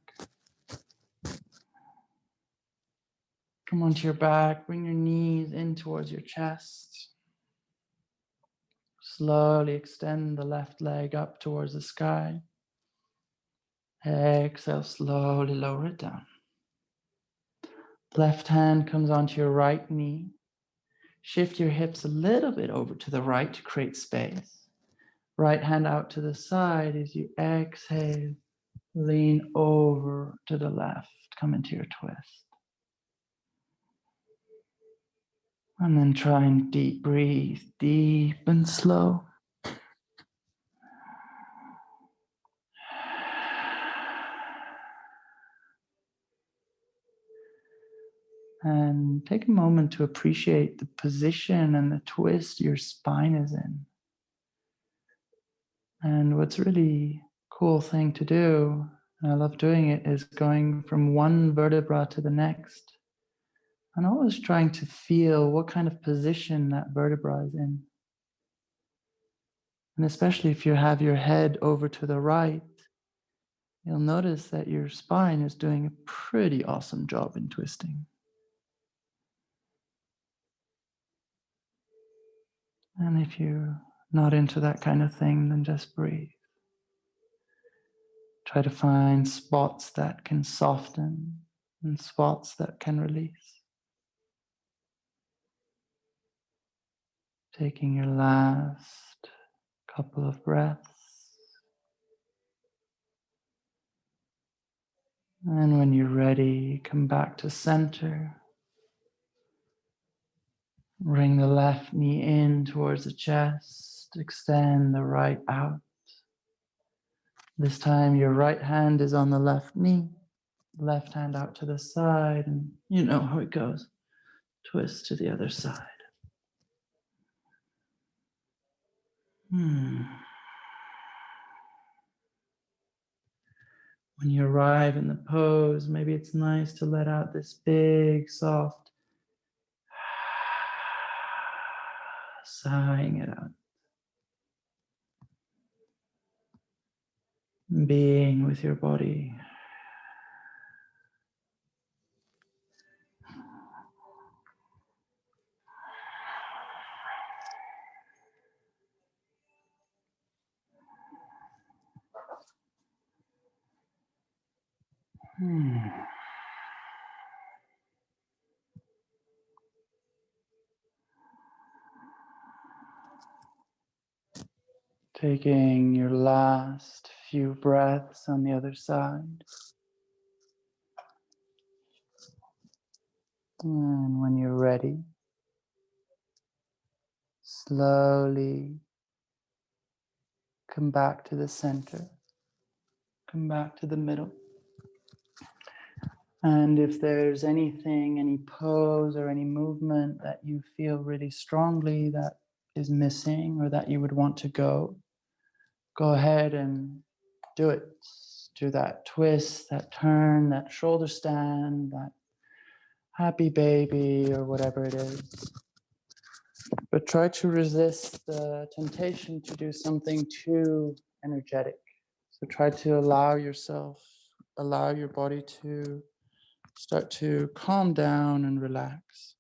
Come onto your back, bring your knees in towards your chest. Slowly extend the left leg up towards the sky. Exhale, slowly lower it down. Left hand comes onto your right knee. Shift your hips a little bit over to the right to create space. Right hand out to the side as you exhale. Lean over to the left. Come into your twist. And then try and deep breathe, deep and slow. And take a moment to appreciate the position and the twist your spine is in. And what's really cool thing to do, and I love doing it, is going from one vertebra to the next. And always trying to feel what kind of position that vertebra is in. And especially if you have your head over to the right, you'll notice that your spine is doing a pretty awesome job in twisting. And if you're not into that kind of thing, then just breathe. Try to find spots that can soften and spots that can release. Taking your last couple of breaths. And when you're ready, come back to center. Bring the left knee in towards the chest. Extend the right out. This time your right hand is on the left knee. Left hand out to the side, and you know how it goes. Twist to the other side. When you arrive in the pose, maybe it's nice to let out this big, soft sighing it out. Being with your body. Taking your last few breaths on the other side. And when you're ready, slowly come back to the center. Come back to the middle. And if there's anything, any pose or any movement that you feel really strongly that is missing or that you would want to go ahead and do it. Do that twist, that turn, that shoulder stand, that happy baby or whatever it is. But try to resist the temptation to do something too energetic. So try to allow yourself, allow your body to start to calm down and relax.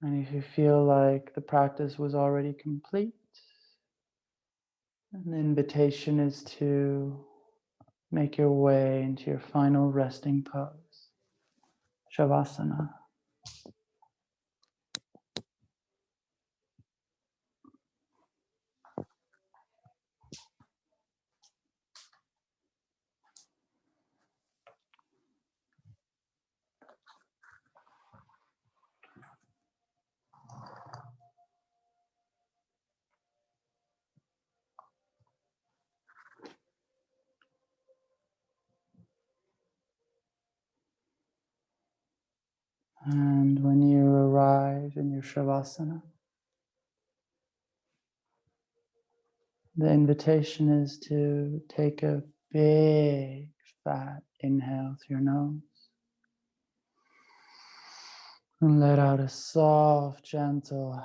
And if you feel like the practice was already complete, then the invitation is to make your way into your final resting pose, Shavasana. And when you arrive in your Shavasana, the invitation is to take a big fat inhale through your nose and let out a soft, gentle.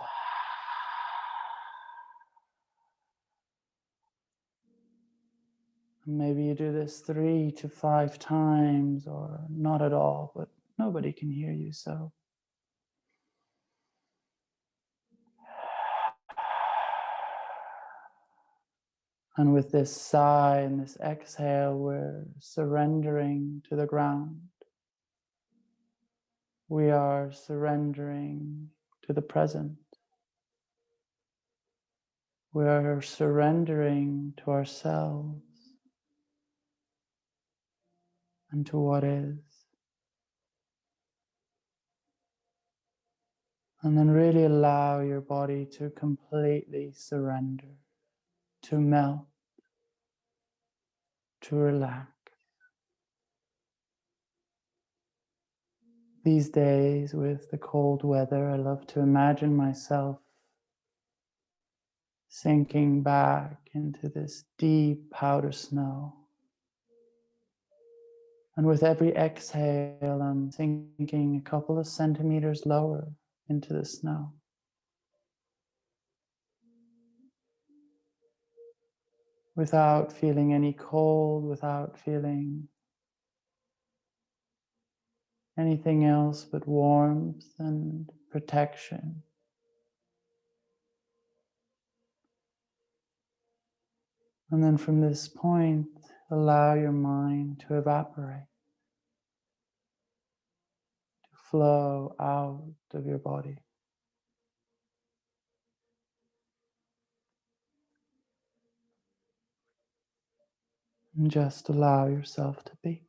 Maybe you do this 3 to 5 times or not at all, but nobody can hear you, so. And with this sigh and this exhale, we're surrendering to the ground. We are surrendering to the present. We are surrendering to ourselves and to what is. And then really allow your body to completely surrender, to melt, to relax. These days with the cold weather, I love to imagine myself sinking back into this deep powder snow. And with every exhale, I'm sinking a couple of centimeters lower into the snow. Without feeling any cold, without feeling anything else but warmth and protection. And then from this point, allow your mind to evaporate, to flow out of your body. And just allow yourself to be.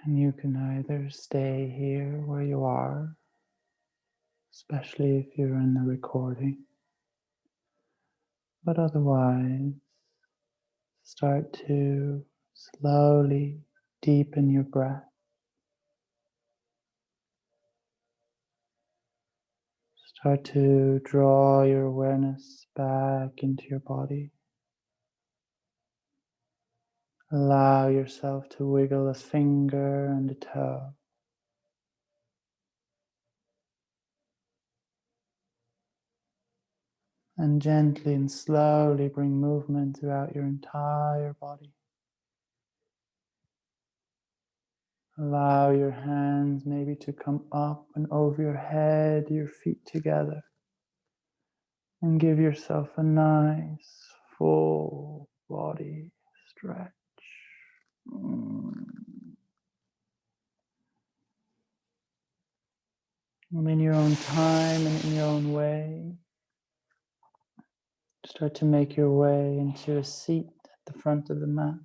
And you can either stay here where you are, especially if you're in the recording, but otherwise start to slowly deepen your breath. Start to draw your awareness back into your body. Allow yourself to wiggle a finger and a toe. And gently and slowly bring movement throughout your entire body. Allow your hands maybe to come up and over your head, your feet together. And give yourself a nice, full body stretch. And in your own time and in your own way, start to make your way into a seat at the front of the mat.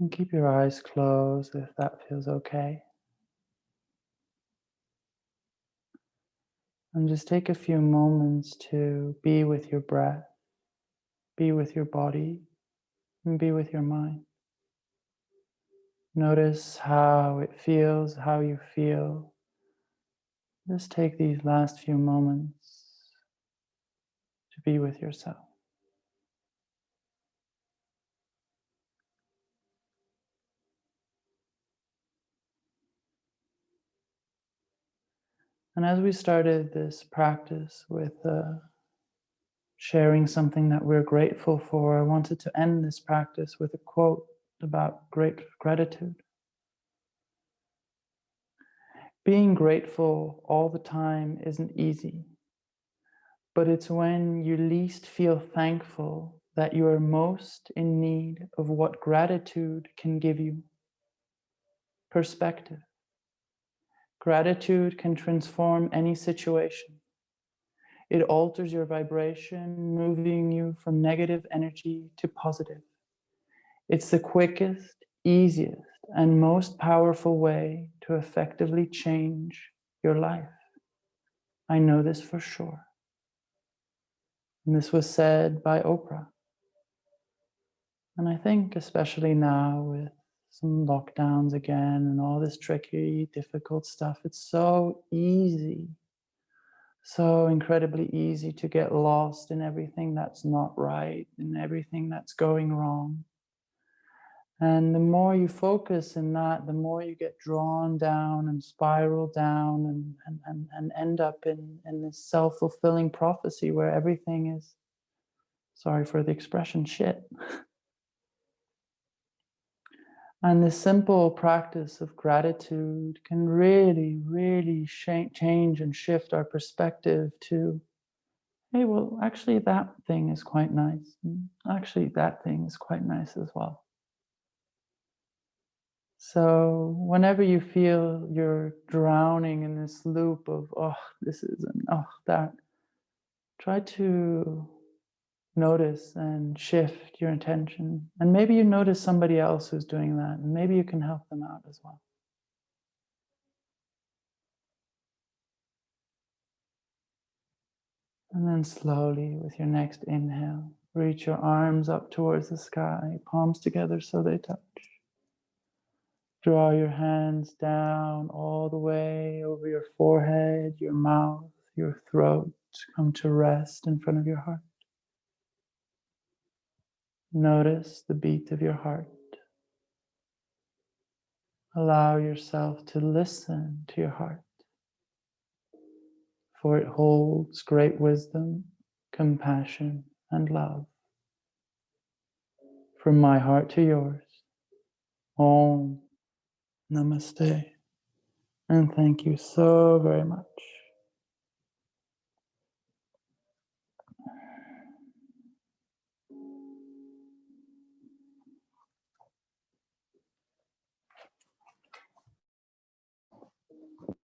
And keep your eyes closed if that feels okay. And just take a few moments to be with your breath, be with your body, and be with your mind. Notice how it feels, how you feel. Just take these last few moments to be with yourself. And as we started this practice with sharing something that we're grateful for, I wanted to end this practice with a quote about great gratitude. Being grateful all the time isn't easy, but it's when you least feel thankful that you are most in need of what gratitude can give you. Perspective. Gratitude can transform any situation. It alters your vibration, moving you from negative energy to positive. It's the quickest, easiest, and most powerful way to effectively change your life. I know this for sure. And this was said by Oprah. And I think especially now with some lockdowns again and all this tricky, difficult stuff, it's so easy, so incredibly easy to get lost in everything that's not right and everything that's going wrong. And the more you focus in that, the more you get drawn down and spiral down and end up in this self-fulfilling prophecy where everything is, sorry for the expression, shit. And this simple practice of gratitude can really, really change and shift our perspective to, hey, well, actually that thing is quite nice. Actually, that thing is quite nice as well. So whenever you feel you're drowning in this loop of, oh, this isn't, oh, that, try to notice and shift your attention. And maybe you notice somebody else who's doing that, and maybe you can help them out as well. And then slowly, with your next inhale, reach your arms up towards the sky, palms together so they touch. Draw your hands down all the way over your forehead, your mouth, your throat. Come to rest in front of your heart. Notice the beat of your heart. Allow yourself to listen to your heart, for it holds great wisdom, compassion, and love. From my heart to yours, Om Namaste. And thank you so very much.